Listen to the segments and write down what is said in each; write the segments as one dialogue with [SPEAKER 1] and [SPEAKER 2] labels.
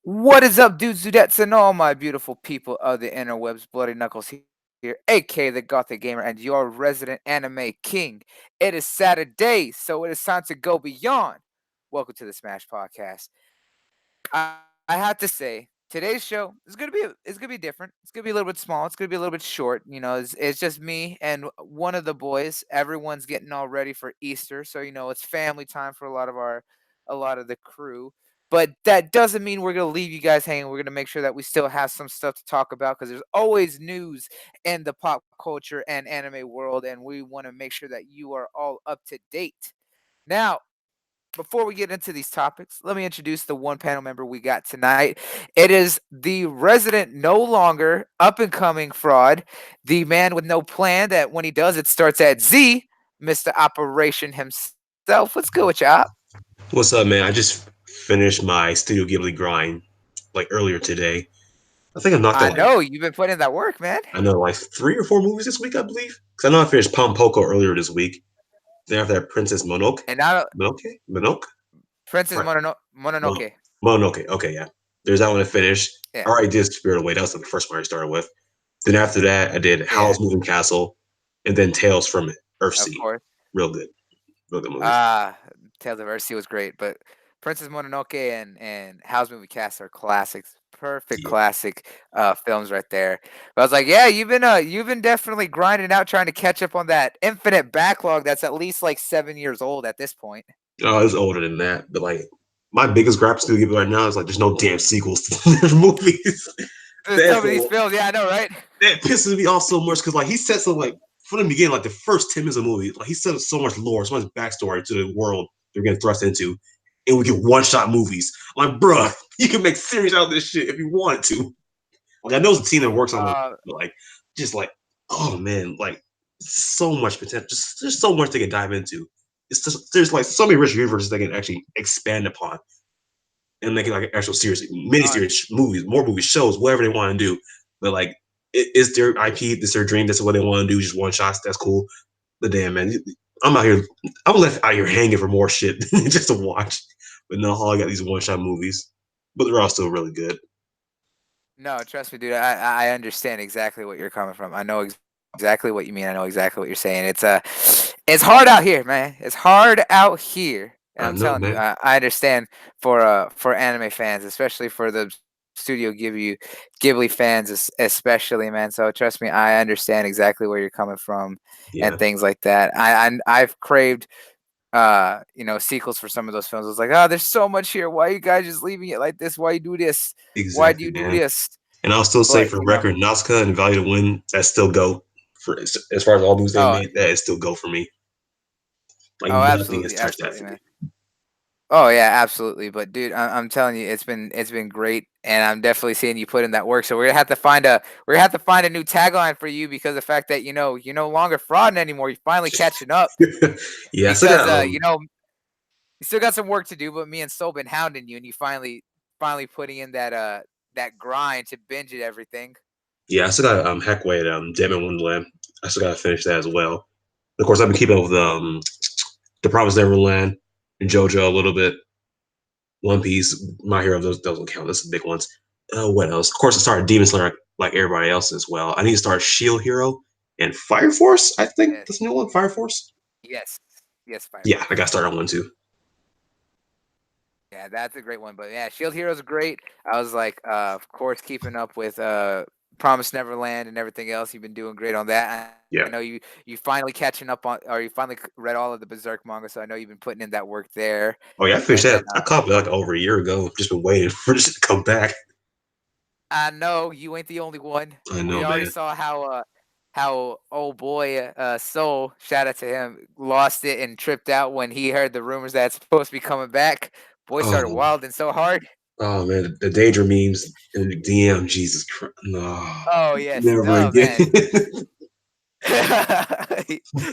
[SPEAKER 1] What is up, dudes, dudettes, and all my beautiful people of the interwebs? Bloody Knuckles here, aka the Gothic Gamer, and your resident anime king. It is Saturday, so it is time to go beyond. Welcome to the Smash Podcast. I have to say, today's show is gonna be different. It's gonna be a little bit small. It's gonna be a little bit short. It's just me and one of the boys. Everyone's getting all ready for Easter, so it's family time for a lot of the crew. But that doesn't mean we're gonna leave you guys hanging. We're gonna make sure that we still have some stuff to talk about because there's always news in the pop culture and anime world, and we want to make sure that you are all up to date. Now, before we get into these topics, let me introduce the one panel member we got tonight. It is the resident, no longer up and coming fraud, the man with no plan that when he does, it starts at Z, Mr. Operation himself. What's good with you?
[SPEAKER 2] What's up, man? I just finished my Studio Ghibli grind like earlier today. I think I knocked
[SPEAKER 1] I
[SPEAKER 2] out like
[SPEAKER 1] know you've been putting in that work, man.
[SPEAKER 2] I know like 3 or 4 movies this week, I believe. Because I know I finished Poko earlier this week. Then after that, Princess Mononoke,
[SPEAKER 1] And now
[SPEAKER 2] Mononoke,
[SPEAKER 1] Princess
[SPEAKER 2] right? Mon-
[SPEAKER 1] Mononoke.
[SPEAKER 2] Mononoke. Okay, yeah. There's that one to finish.
[SPEAKER 1] Yeah,
[SPEAKER 2] I already did Spirit Away. That was like the first one I started with. Then after that, I did
[SPEAKER 1] yeah,
[SPEAKER 2] Howl's Moving Castle, and then Tales from
[SPEAKER 1] of
[SPEAKER 2] Earthsea.
[SPEAKER 1] course.
[SPEAKER 2] Real good movie.
[SPEAKER 1] Ah, Tales of Earthsea was great, but Princess Mononoke and Howl's Moving Cast are classics, perfect
[SPEAKER 2] Yeah,
[SPEAKER 1] classic films right there. But I was like, yeah, you've been definitely grinding out trying to catch up on that infinite backlog that's at least like 7 years old at this point.
[SPEAKER 2] oh, it's older than that, but like my biggest gripe to give right now is like there's no damn sequels to their movies.
[SPEAKER 1] There's
[SPEAKER 2] That's
[SPEAKER 1] some of
[SPEAKER 2] a,
[SPEAKER 1] these films, yeah, I know, right?
[SPEAKER 2] that pisses me off so much because like he sets up like from the beginning, like the first 10 minutes of the movie, like he set up so much lore, so much backstory to the world they're getting thrust into, and we get one shot movies. I'm like, bruh, you can make series out of this shit if you wanted to. Like I know it's a team that works on it,
[SPEAKER 1] Uh,
[SPEAKER 2] but like just like oh man, like so much potential, just there's so much they can dive into. It's just there's like so many rich universes they can actually expand upon and make it like an actual series,
[SPEAKER 1] uh,
[SPEAKER 2] miniseries, movies, more movies, shows, whatever they want to do. But like, it's their IP, it's their dream, that's what they want to do. Just one shots, that's cool. But damn, man, I'm out here, I'm left out here hanging for more shit just to watch. But no, all I got these one shot movies, but they're all still really good.
[SPEAKER 1] no, trust me, dude. I understand exactly what you're coming from. I know exactly what you mean. I know exactly what you're saying. It's hard out here, man. It's hard out here, and
[SPEAKER 2] I
[SPEAKER 1] I'm
[SPEAKER 2] know,
[SPEAKER 1] telling you,
[SPEAKER 2] man.
[SPEAKER 1] I understand for anime fans, especially for the Studio Ghibli fans, especially, man. So trust me, I understand exactly where you're coming from and
[SPEAKER 2] Yeah,
[SPEAKER 1] things like that. I've craved sequels for some of those films. It's like, oh, there's so much here. Why are you guys just leaving it like this? Why you do this? Why do
[SPEAKER 2] exactly,
[SPEAKER 1] you do
[SPEAKER 2] man.
[SPEAKER 1] this?
[SPEAKER 2] And I'll still say
[SPEAKER 1] But
[SPEAKER 2] for record, Nazca and Value to Win, that still go for as far as all movies they
[SPEAKER 1] oh,
[SPEAKER 2] made, that is still go for me. Like
[SPEAKER 1] oh,
[SPEAKER 2] nothing has
[SPEAKER 1] absolutely,
[SPEAKER 2] touched that
[SPEAKER 1] absolutely,
[SPEAKER 2] for me.
[SPEAKER 1] man. Oh yeah, absolutely. But dude, I'm telling you, it's been great, and I'm definitely seeing you put in that work. So we're gonna have to find a new tagline for you because the fact that you're no longer frauding anymore. You're finally catching up
[SPEAKER 2] Yeah, I still
[SPEAKER 1] because
[SPEAKER 2] got
[SPEAKER 1] you still got some work to do. But me and Soul been hounding you, and you finally putting in that grind to binge it everything.
[SPEAKER 2] yeah, I still got Hackway at Jam in Wonderland. I still gotta finish that as well. Of course I've been keeping up with The Promised Neverland and JoJo a little bit. One Piece, My Hero, those don't count. Those are the big ones. What else? Of course I started Demon Slayer like everybody else as well. I need to start Shield Hero and Fire Force, I think
[SPEAKER 1] Yes,
[SPEAKER 2] that's the new one, Fire Force.
[SPEAKER 1] yes, yes. Fire
[SPEAKER 2] Yeah, I
[SPEAKER 1] Force.
[SPEAKER 2] got started on one too.
[SPEAKER 1] Yeah, that's a great one. But yeah, Shield Hero's great. I was like, of course, keeping up with Promise Neverland and everything else. You've been doing great on that. I know
[SPEAKER 2] Yeah.
[SPEAKER 1] you finally catching up on, or you finally read all of the Berserk manga. So I know you've been putting in that work there.
[SPEAKER 2] Oh yeah, I
[SPEAKER 1] And
[SPEAKER 2] finished
[SPEAKER 1] then
[SPEAKER 2] that. I caught it like over a year ago. Just been waiting for this to come back.
[SPEAKER 1] I know you ain't the only one.
[SPEAKER 2] I
[SPEAKER 1] We
[SPEAKER 2] know,
[SPEAKER 1] already
[SPEAKER 2] man.
[SPEAKER 1] saw how old boy Soul, shout out to him, lost it and tripped out when he heard the rumors that it's supposed to be coming back. Boy started
[SPEAKER 2] Oh,
[SPEAKER 1] wilding so hard.
[SPEAKER 2] oh man, the danger memes and the DM, Jesus Christ, no,
[SPEAKER 1] Oh yes,
[SPEAKER 2] never
[SPEAKER 1] oh
[SPEAKER 2] again.
[SPEAKER 1] man.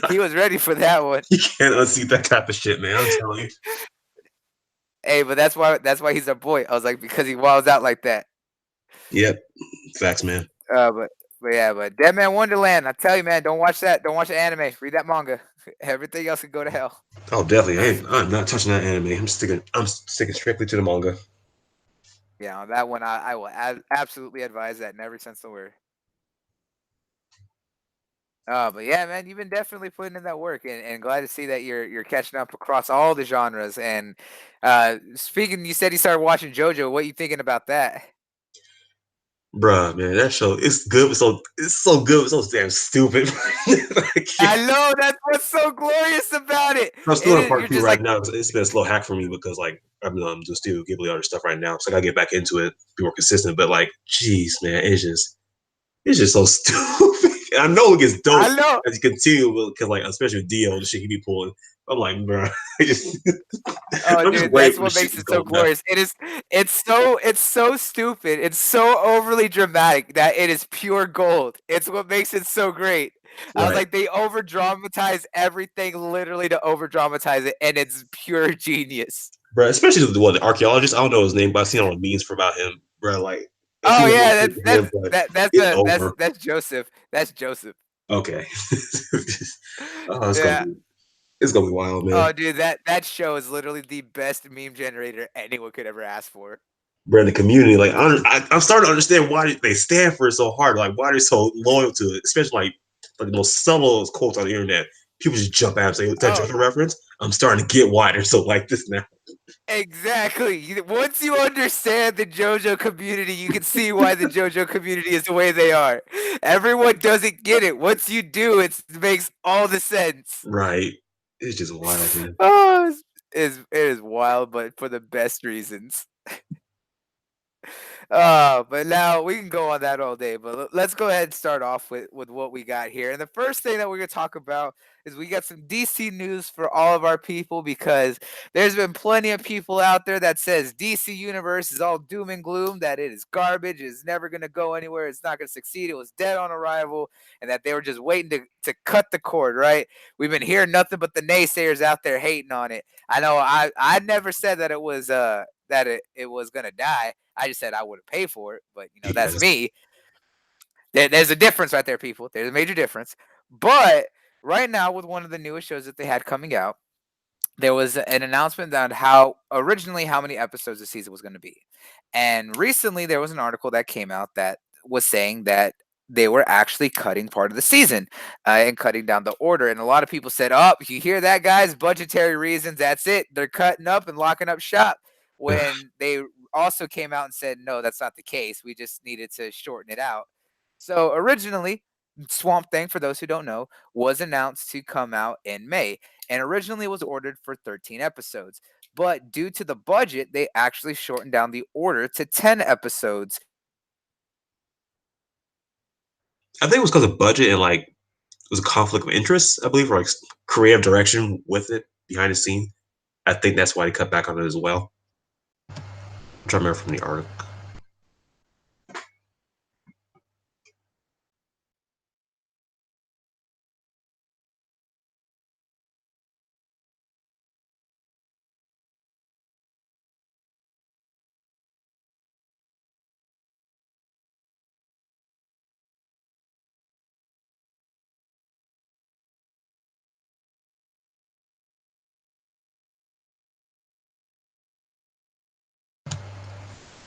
[SPEAKER 1] he was ready for that one.
[SPEAKER 2] You can't unsee that type of shit, man. I'm telling you.
[SPEAKER 1] Hey, but that's why he's our boy. I was like because he walls out like that.
[SPEAKER 2] Yep, facts, man.
[SPEAKER 1] But yeah, but Dead Man Wonderland. I tell you, man, don't watch that. Don't watch the anime. Read that manga. Everything else can go to hell.
[SPEAKER 2] Oh, definitely. I'm not touching that anime. I'm sticking. I'm sticking strictly to the manga.
[SPEAKER 1] Yeah, on that one, I will absolutely advise that in every sense of the word. But yeah, man, you've been definitely putting in that work, and glad to see that you're catching up across all the genres. And speaking, you said you started watching JoJo. What you thinking about that?
[SPEAKER 2] Bruh, man, that show it's good, but it's so good, but so damn stupid. I can't.
[SPEAKER 1] I know that's what's so glorious about it.
[SPEAKER 2] I'm still
[SPEAKER 1] It
[SPEAKER 2] in
[SPEAKER 1] is.
[SPEAKER 2] part
[SPEAKER 1] You're
[SPEAKER 2] two
[SPEAKER 1] just
[SPEAKER 2] right
[SPEAKER 1] like,
[SPEAKER 2] now. It's been a slow hack for me because like I'm just still Ghibli other stuff right now, so I gotta get back into it, be more consistent. But like, jeez, man, it's just so stupid. I know it gets dope
[SPEAKER 1] I know.
[SPEAKER 2] as you continue because like especially with Dio, the shit he be pulling. I'm like, bro,
[SPEAKER 1] Oh,
[SPEAKER 2] I'm just
[SPEAKER 1] dude,
[SPEAKER 2] waiting
[SPEAKER 1] that's
[SPEAKER 2] for the
[SPEAKER 1] what
[SPEAKER 2] shit
[SPEAKER 1] makes
[SPEAKER 2] to
[SPEAKER 1] it so
[SPEAKER 2] go left.
[SPEAKER 1] glorious. It is. It's so stupid. It's so overly dramatic that it is pure gold. It's what makes it so great. I was
[SPEAKER 2] Right,
[SPEAKER 1] like, they over dramatize everything literally to over dramatize it, and it's pure genius.
[SPEAKER 2] bro. Especially the archaeologist. I don't know his name, but I've seen all the memes for about him, bro. Like, if he
[SPEAKER 1] Oh
[SPEAKER 2] was
[SPEAKER 1] yeah,
[SPEAKER 2] good for him, but it's over.
[SPEAKER 1] that's Joseph. That's Joseph.
[SPEAKER 2] Okay. Oh,
[SPEAKER 1] Yeah.
[SPEAKER 2] it's gonna be wild, man.
[SPEAKER 1] Oh, dude, that show is literally the best meme generator anyone could ever ask for.
[SPEAKER 2] Bro, in the community, like I'm starting to understand why they stand for it so hard, like why they're so loyal to it, especially like the most subtle quotes on the internet. People just jump out and say, "Is that
[SPEAKER 1] Oh,
[SPEAKER 2] just a reference?" I'm starting to get why they're so like this now.
[SPEAKER 1] exactly. Once you understand the JoJo community, you can see why the JoJo community is the way they are. Everyone doesn't get it. Once you do, it makes all the sense.
[SPEAKER 2] Right? It's just wild, man.
[SPEAKER 1] Oh, it is wild, but for the best reasons. But now we can go on that all day. But let's go ahead and start off with what we got here. And the first thing that we're gonna talk about is we got some DC news for all of our people because there's been plenty of people out there that says DC Universe is all doom and gloom, that it is garbage, it is never gonna go anywhere, it's not gonna succeed, it was dead on arrival, and that they were just waiting to cut the cord. Right? We've been hearing nothing but the naysayers out there hating on it. I know I never said that it was that it was gonna die. I just said I wouldn't pay for it, but that's
[SPEAKER 2] Yes.
[SPEAKER 1] me. There's a difference right there, people. There's a major difference. But right now, with one of the newest shows that they had coming out, there was an announcement on how originally how many episodes the season was going to be. And recently there was an article that came out that was saying that they were actually cutting part of the season and cutting down the order. And a lot of people said, "Oh, you hear that, guys? Budgetary reasons. That's it. They're cutting up and locking up shop." When they also came out and said, "No, that's not the case. We just needed to shorten it out." So originally, Swamp Thing, for those who don't know, was announced to come out in May and originally was ordered for 13 episodes. But due to the budget, they actually shortened down the order to 10 episodes.
[SPEAKER 2] I think it was because of budget and like it was a conflict of interest, I believe, or like creative direction with it behind the scene. I think that's why they cut back on it as well. I'm trying to remember from the article.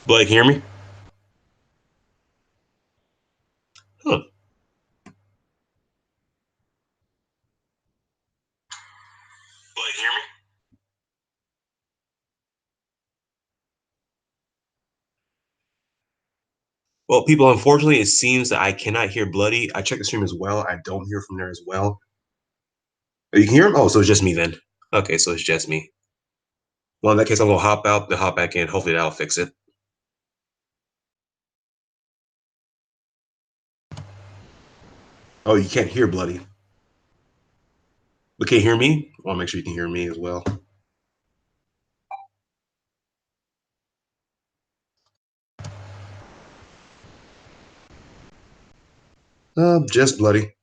[SPEAKER 2] Blake, hear me? Huh. Blake, hear me? Well, people, unfortunately, it seems that I cannot hear Bloody. I checked the stream as well. I don't hear from there as well. Oh, you can hear him? Oh, so it's just me then. Okay, so it's just me. Well, in that case, I'm gonna hop out, then hop back in. Hopefully, that'll fix it. Oh, you can't hear Bloody, but can you hear me? I want to make sure you can hear me as well. Just Bloody.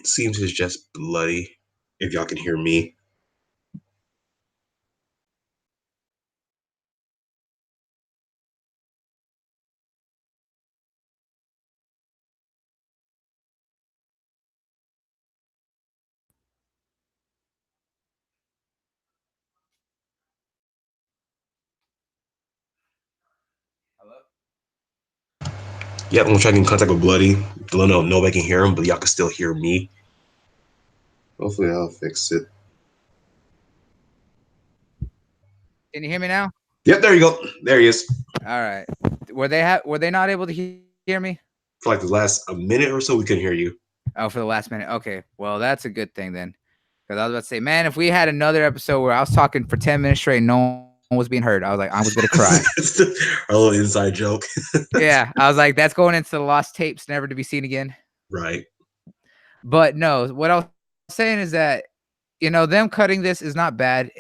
[SPEAKER 2] Seems it's just Bloody. If y'all can hear me.
[SPEAKER 1] Hello?
[SPEAKER 2] Yeah, I'm gonna try to get in contact with Bloody. Let him know nobody can hear him, but y'all can still hear me. Hopefully, I'll fix it.
[SPEAKER 1] Can you hear me now?
[SPEAKER 2] Yep, there you go. There he is.
[SPEAKER 1] All right. Were they not able to hear me?
[SPEAKER 2] For like the last a minute or so, we couldn't hear you.
[SPEAKER 1] Oh, for the last minute. Okay. Well, that's a good thing then. Because I was about to say, man, if we had another episode where I was talking for 10 minutes straight and no one was being heard, I was like, I was gonna cry.
[SPEAKER 2] Our little inside joke.
[SPEAKER 1] Yeah. I was like, that's going into the lost tapes, never to be seen again.
[SPEAKER 2] Right.
[SPEAKER 1] But no, what I was saying is that, them cutting this is not bad.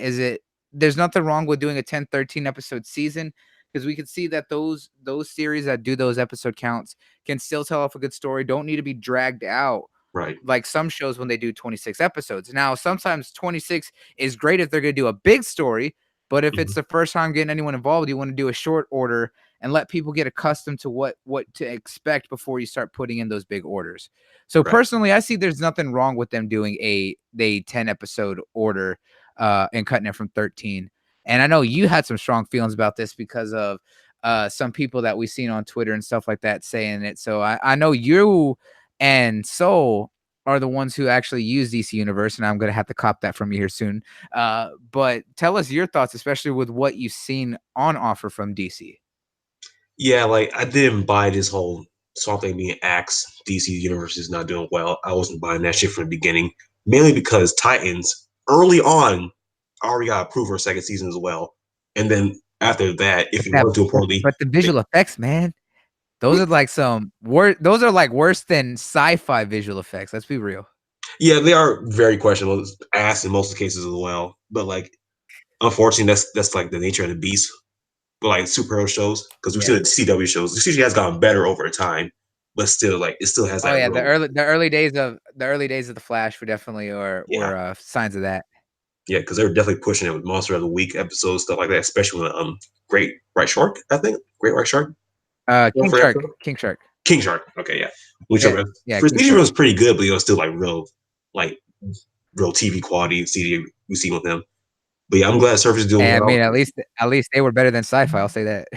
[SPEAKER 1] There's nothing wrong with doing a 10, 13 episode season, because we can see that those series that do those episode counts can still tell off a good story, don't need to be dragged out
[SPEAKER 2] Right.
[SPEAKER 1] like some shows when they do 26 episodes. Now, sometimes 26 is great if they're going to do a big story, but if it's
[SPEAKER 2] Mhm.
[SPEAKER 1] the first time getting anyone involved, you want to do a short order and let people get accustomed to what to expect before you start putting in those big orders. So
[SPEAKER 2] Right.
[SPEAKER 1] personally, I see there's nothing wrong with them doing a 10 episode order and cutting it from 13. And I know you had some strong feelings about this because of some people that we've seen on Twitter and stuff like that saying it. So I know you and Soul are the ones who actually use DC Universe, and I'm gonna have to cop that from you here soon. But tell us your thoughts, especially with what you've seen on offer from DC.
[SPEAKER 2] Yeah, like I didn't buy this whole Swamp Thing being axed. DC Universe is not doing well. I wasn't buying that shit from the beginning, mainly because Titans early on already got approved for a second season as well, and then after that, if
[SPEAKER 1] But
[SPEAKER 2] you
[SPEAKER 1] that,
[SPEAKER 2] want to do poorly,
[SPEAKER 1] but the
[SPEAKER 2] they,
[SPEAKER 1] visual effects, man, those are like some those are like worse than sci-fi visual effects. Let's be real.
[SPEAKER 2] yeah, they are very questionable. Ass in most of the cases as well, but like unfortunately, that's like the nature of the beast. But like superhero shows, because we've
[SPEAKER 1] Yeah.
[SPEAKER 2] seen the CW shows, the CG has gotten better over time, but still, like it still has
[SPEAKER 1] Oh
[SPEAKER 2] that
[SPEAKER 1] yeah,
[SPEAKER 2] real.
[SPEAKER 1] the early days of the Flash were definitely
[SPEAKER 2] Yeah,
[SPEAKER 1] were signs of that.
[SPEAKER 2] yeah, because they were definitely pushing it with Monster of the Week episodes, stuff like that, especially with Great White Shark, I think. Great White Shark.
[SPEAKER 1] King
[SPEAKER 2] For that
[SPEAKER 1] Shark,
[SPEAKER 2] show?
[SPEAKER 1] King Shark.
[SPEAKER 2] King Shark. Okay, yeah. Which
[SPEAKER 1] Yeah, yeah,
[SPEAKER 2] for
[SPEAKER 1] King
[SPEAKER 2] CG
[SPEAKER 1] Shark.
[SPEAKER 2] was pretty good, but it was still like real TV quality CD we seen with them. But yeah, I'm glad Surface is doing
[SPEAKER 1] And I
[SPEAKER 2] well.
[SPEAKER 1] mean, at least they were better than sci-fi. I'll say that.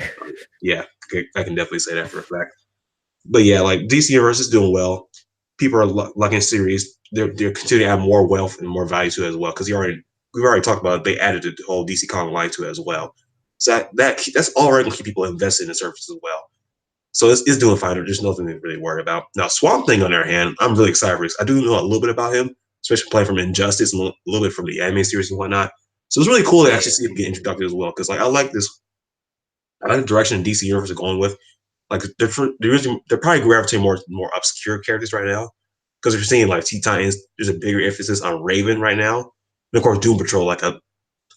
[SPEAKER 2] Yeah, okay, I can definitely say that for a fact. But yeah, like DC Universe is doing well. People are liking series. They're continuing to add more wealth and more value to it as well. Because we've already talked about it, they added the whole DC comic line to it as well. So that's already gonna keep people invested in the Surface as well. So it's doing fine. There's nothing to really worry about. Now Swamp Thing on the other hand, I'm really excited for this. I do know a little bit about him, especially playing from Injustice and a little bit from the anime series and whatnot. So it's really cool to
[SPEAKER 1] Yeah,
[SPEAKER 2] actually see him get introduced as well. Because like I like the direction DC Universe is going with. Like they're probably gravitating more obscure characters right now because you're seeing like Teen Titans. There's a bigger emphasis on Raven right now, and of course Doom Patrol, like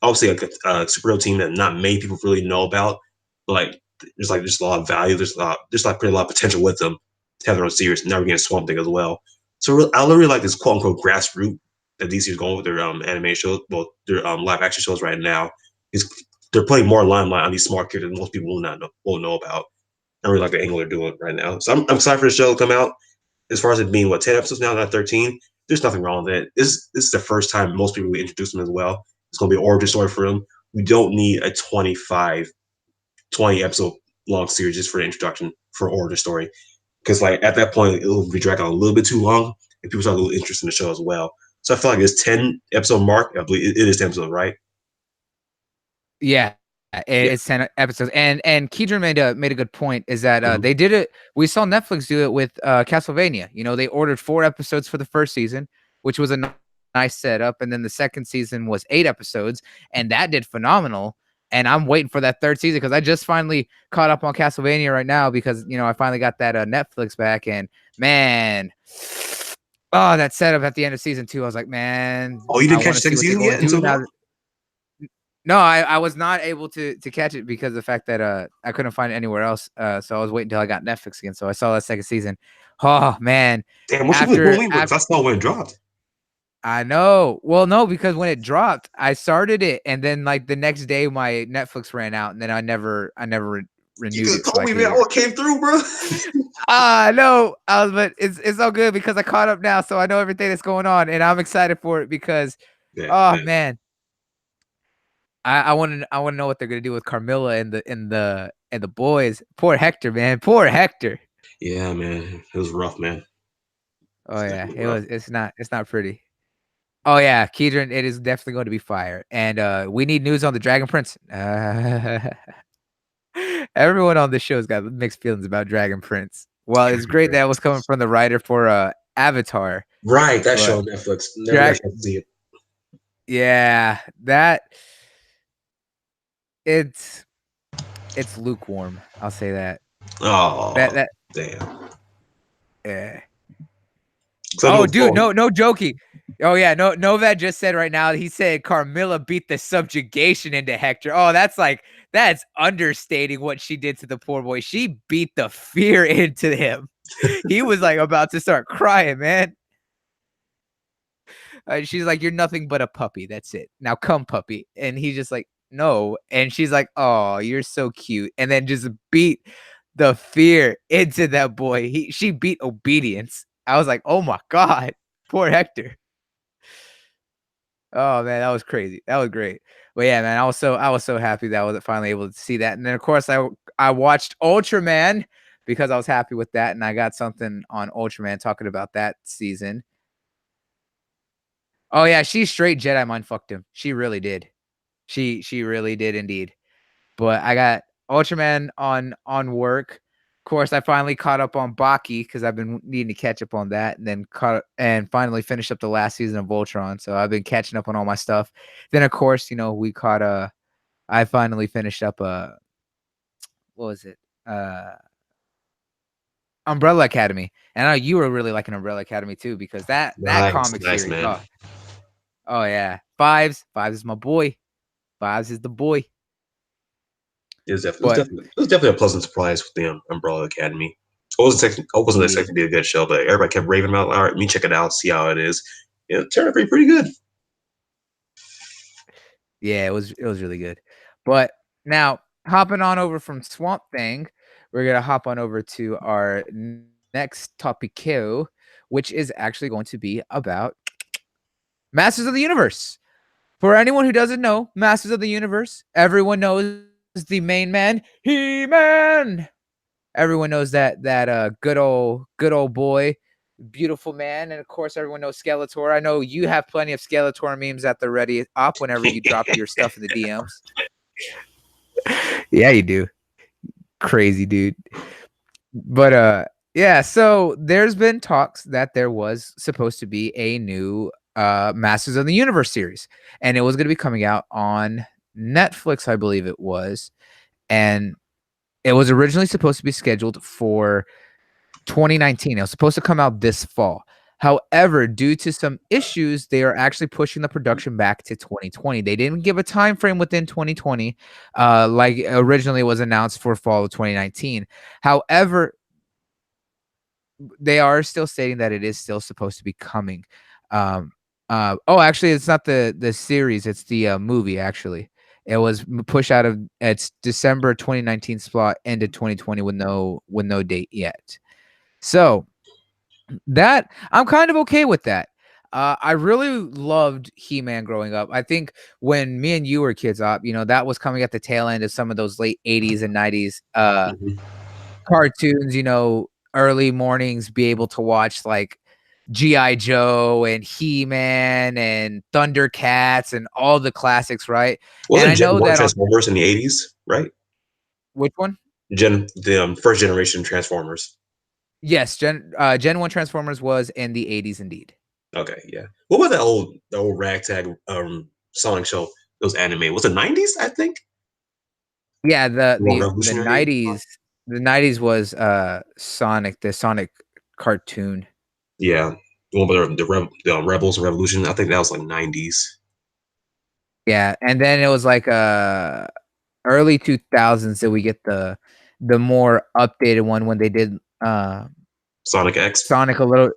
[SPEAKER 2] obviously like a superhero team that not many people really know about, but there's a lot of value. There's like pretty a lot of potential with them to have their own series. And now we're getting Swamp Thing as well. So I really like this quote unquote grassroots that DC is going with their anime shows, well their live action shows right now. Is they're putting more limelight on these smart characters that most people won't know about. I really like the angle they're doing right now. So I'm excited for the show to come out. As far as it being 10 episodes now, not 13, there's nothing wrong with it. This is the first time most people will introduce them as well. It's gonna be an origin story for them. We don't need a 20 episode long series just for the introduction for an origin story. Because like at that point it'll be dragged on a little bit too long and people start a little interest in the show as well. So I feel like this 10 episode mark, I believe it is 10 episodes, right?
[SPEAKER 1] yeah.
[SPEAKER 2] Yeah.
[SPEAKER 1] It's 10 episodes, and Keidron made a good point. Is that
[SPEAKER 2] Mhm.
[SPEAKER 1] they did it? We saw Netflix do it with Castlevania. They ordered 4 episodes for the first season, which was a nice setup, and then the second season was 8 episodes, and that did phenomenal. And I'm waiting for that third season because I just finally caught up on Castlevania right now because I finally got that Netflix back, and man, oh, that setup at the end of season 2, I was like, man,
[SPEAKER 2] Oh, you
[SPEAKER 1] I
[SPEAKER 2] didn't catch
[SPEAKER 1] want
[SPEAKER 2] the
[SPEAKER 1] to see
[SPEAKER 2] second
[SPEAKER 1] what they're
[SPEAKER 2] season
[SPEAKER 1] going
[SPEAKER 2] yet
[SPEAKER 1] to do
[SPEAKER 2] until
[SPEAKER 1] now.
[SPEAKER 2] now?
[SPEAKER 1] No, I was not able to catch it because of the fact that I couldn't find it anywhere else. So I was waiting until I got Netflix again. So I saw that second season. Oh man.
[SPEAKER 2] Damn, what you been
[SPEAKER 1] After
[SPEAKER 2] doing? Because
[SPEAKER 1] after
[SPEAKER 2] I saw when it dropped.
[SPEAKER 1] I know. Well, no, because when it dropped, I started it and then like the next day my Netflix ran out and then I never
[SPEAKER 2] You
[SPEAKER 1] renewed
[SPEAKER 2] could
[SPEAKER 1] it
[SPEAKER 2] have
[SPEAKER 1] so
[SPEAKER 2] told
[SPEAKER 1] I
[SPEAKER 2] me, man. I
[SPEAKER 1] could.
[SPEAKER 2] would have came through, bro.
[SPEAKER 1] No, but it's so good because I caught up now, so I know everything that's going on, and I'm excited for it because,
[SPEAKER 2] Yeah,
[SPEAKER 1] oh
[SPEAKER 2] man.
[SPEAKER 1] man, I want to know what they're gonna do with Carmilla and the boys. Poor Hector, man. Poor Hector.
[SPEAKER 2] Yeah, man, it was rough, man.
[SPEAKER 1] Oh
[SPEAKER 2] It's
[SPEAKER 1] yeah,
[SPEAKER 2] definitely
[SPEAKER 1] it
[SPEAKER 2] rough.
[SPEAKER 1] was. It's not pretty. Oh yeah, Kedron, it is definitely going to be fire. And we need news on the Dragon Prince. Everyone on the show's got mixed feelings about Dragon Prince. Well, it's great that was coming from the writer for Avatar,
[SPEAKER 2] Right, that show
[SPEAKER 1] but
[SPEAKER 2] on Netflix. Never got a
[SPEAKER 1] Drag
[SPEAKER 2] chance to see it.
[SPEAKER 1] yeah, that it's it's lukewarm. I'll say that. That
[SPEAKER 2] Oh,
[SPEAKER 1] that
[SPEAKER 2] damn.
[SPEAKER 1] eh.
[SPEAKER 2] Because I know
[SPEAKER 1] Oh,
[SPEAKER 2] it's
[SPEAKER 1] dude,
[SPEAKER 2] going.
[SPEAKER 1] no joking. Oh yeah, no Novad just said right now. He said Carmilla beat the subjugation into Hector. Oh, that's understating what she did to the poor boy. She beat the fear into him. He was like about to start crying, man. She's like, "You're nothing but a puppy. That's it. Now come, puppy." And he's just like, "No." And she's like, "Oh, you're so cute." And then just beat the fear into that boy. She beat obedience. I was like, "Oh my god, poor Hector." Oh man, that was crazy. That was great. But yeah, man, I was so happy that I was finally able to see that. And then of course I watched Ultraman because I was happy with that, and I got something on Ultraman talking about that season. Oh yeah, she straight Jedi mind fucked him. She really did. She really did indeed. But I got Ultraman on work. Of course, I finally caught up on Baki because I've been needing to catch up on that, and then caught and finally finished up the last season of Voltron. So I've been catching up on all my stuff. Then of course, we caught I finally finished up what was it? Uh Umbrella Academy. And I know you were really liking Umbrella Academy too, because that
[SPEAKER 2] Nice,
[SPEAKER 1] comic
[SPEAKER 2] nice,
[SPEAKER 1] series.
[SPEAKER 2] man.
[SPEAKER 1] Oh yeah. Fives is my boy. Fives is the boy. But
[SPEAKER 2] It was definitely a pleasant surprise with the Umbrella Academy. I wasn't
[SPEAKER 1] yeah.
[SPEAKER 2] expecting it to be a good show, but everybody kept raving about. All right, let me check it out, see how it is. Yeah, it turned out to be pretty good.
[SPEAKER 1] Yeah, it was really good. But now hopping on over from Swamp Thing, we're gonna hop on over to our next topico, which is actually going to be about Masters of the Universe. For anyone who doesn't know, Masters of the Universe, everyone knows the main man, He-Man. Everyone knows that good old boy, beautiful man, and of course everyone knows Skeletor. I know you have plenty of Skeletor memes at the ready up whenever you drop your stuff in the DMs. Yeah, you do. Crazy dude. But yeah, so there's been talks that there was supposed to be a new Masters of the Universe series, and it was going to be coming out on Netflix, I believe it was. And it was originally supposed to be scheduled for 2019. It was supposed to come out this fall. However, due to some issues, they are actually pushing the production back to 2020. They didn't give a time frame within 2020, like originally was announced for fall of 2019. However, they are still stating that it is still supposed to be coming. Um, oh, actually, it's not the series; it's the movie. Actually, it was pushed out of its December 2019 slot into 2020 with no date yet. So that I'm kind of okay with that. I really loved He-Man growing up. I think when me and you were kids up, that was coming at the tail end of some of those late 80s and 90s
[SPEAKER 2] Mhm.
[SPEAKER 1] cartoons, early mornings be able to watch like G.I. Joe and He-Man and Thundercats and all the classics, right? And
[SPEAKER 2] Wasn't
[SPEAKER 1] I
[SPEAKER 2] Gen
[SPEAKER 1] know
[SPEAKER 2] One
[SPEAKER 1] that on
[SPEAKER 2] Transformers in the '80s, right?
[SPEAKER 1] which one?
[SPEAKER 2] The first generation Transformers.
[SPEAKER 1] Yes, Gen 1 Transformers was in the 80s indeed.
[SPEAKER 2] Okay, yeah. What was the old ragtag Sonic show? It was anime. Was it '90s? I think.
[SPEAKER 1] Yeah, the
[SPEAKER 2] More
[SPEAKER 1] the the
[SPEAKER 2] revolutionary.
[SPEAKER 1] 90s the 90s was Sonic, the Sonic cartoon.
[SPEAKER 2] Yeah, the one with the Rebels Revolution. I think that was like '90s.
[SPEAKER 1] Yeah, and then it was like early 2000s that we get the more updated one when they did
[SPEAKER 2] Sonic X.
[SPEAKER 1] Sonic a little.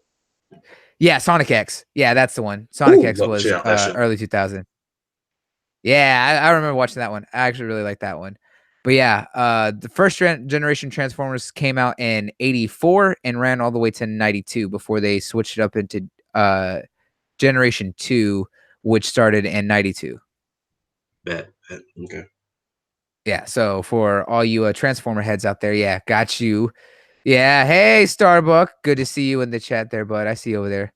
[SPEAKER 1] Yeah, Sonic X. Yeah, that's the one. Sonic
[SPEAKER 2] Ooh,
[SPEAKER 1] X
[SPEAKER 2] love
[SPEAKER 1] was
[SPEAKER 2] check out that show.
[SPEAKER 1] early 2000. Yeah, I remember watching that one. I actually really like that one. But yeah, the first generation Transformers came out in 84 and ran all the way to 92 before they switched it up into generation 2, which started in 92.
[SPEAKER 2] Okay.
[SPEAKER 1] Yeah, so for all you Transformer heads out there, yeah, got you. Yeah, hey, Starbuck. Good to see you in the chat there, bud. I see you over there.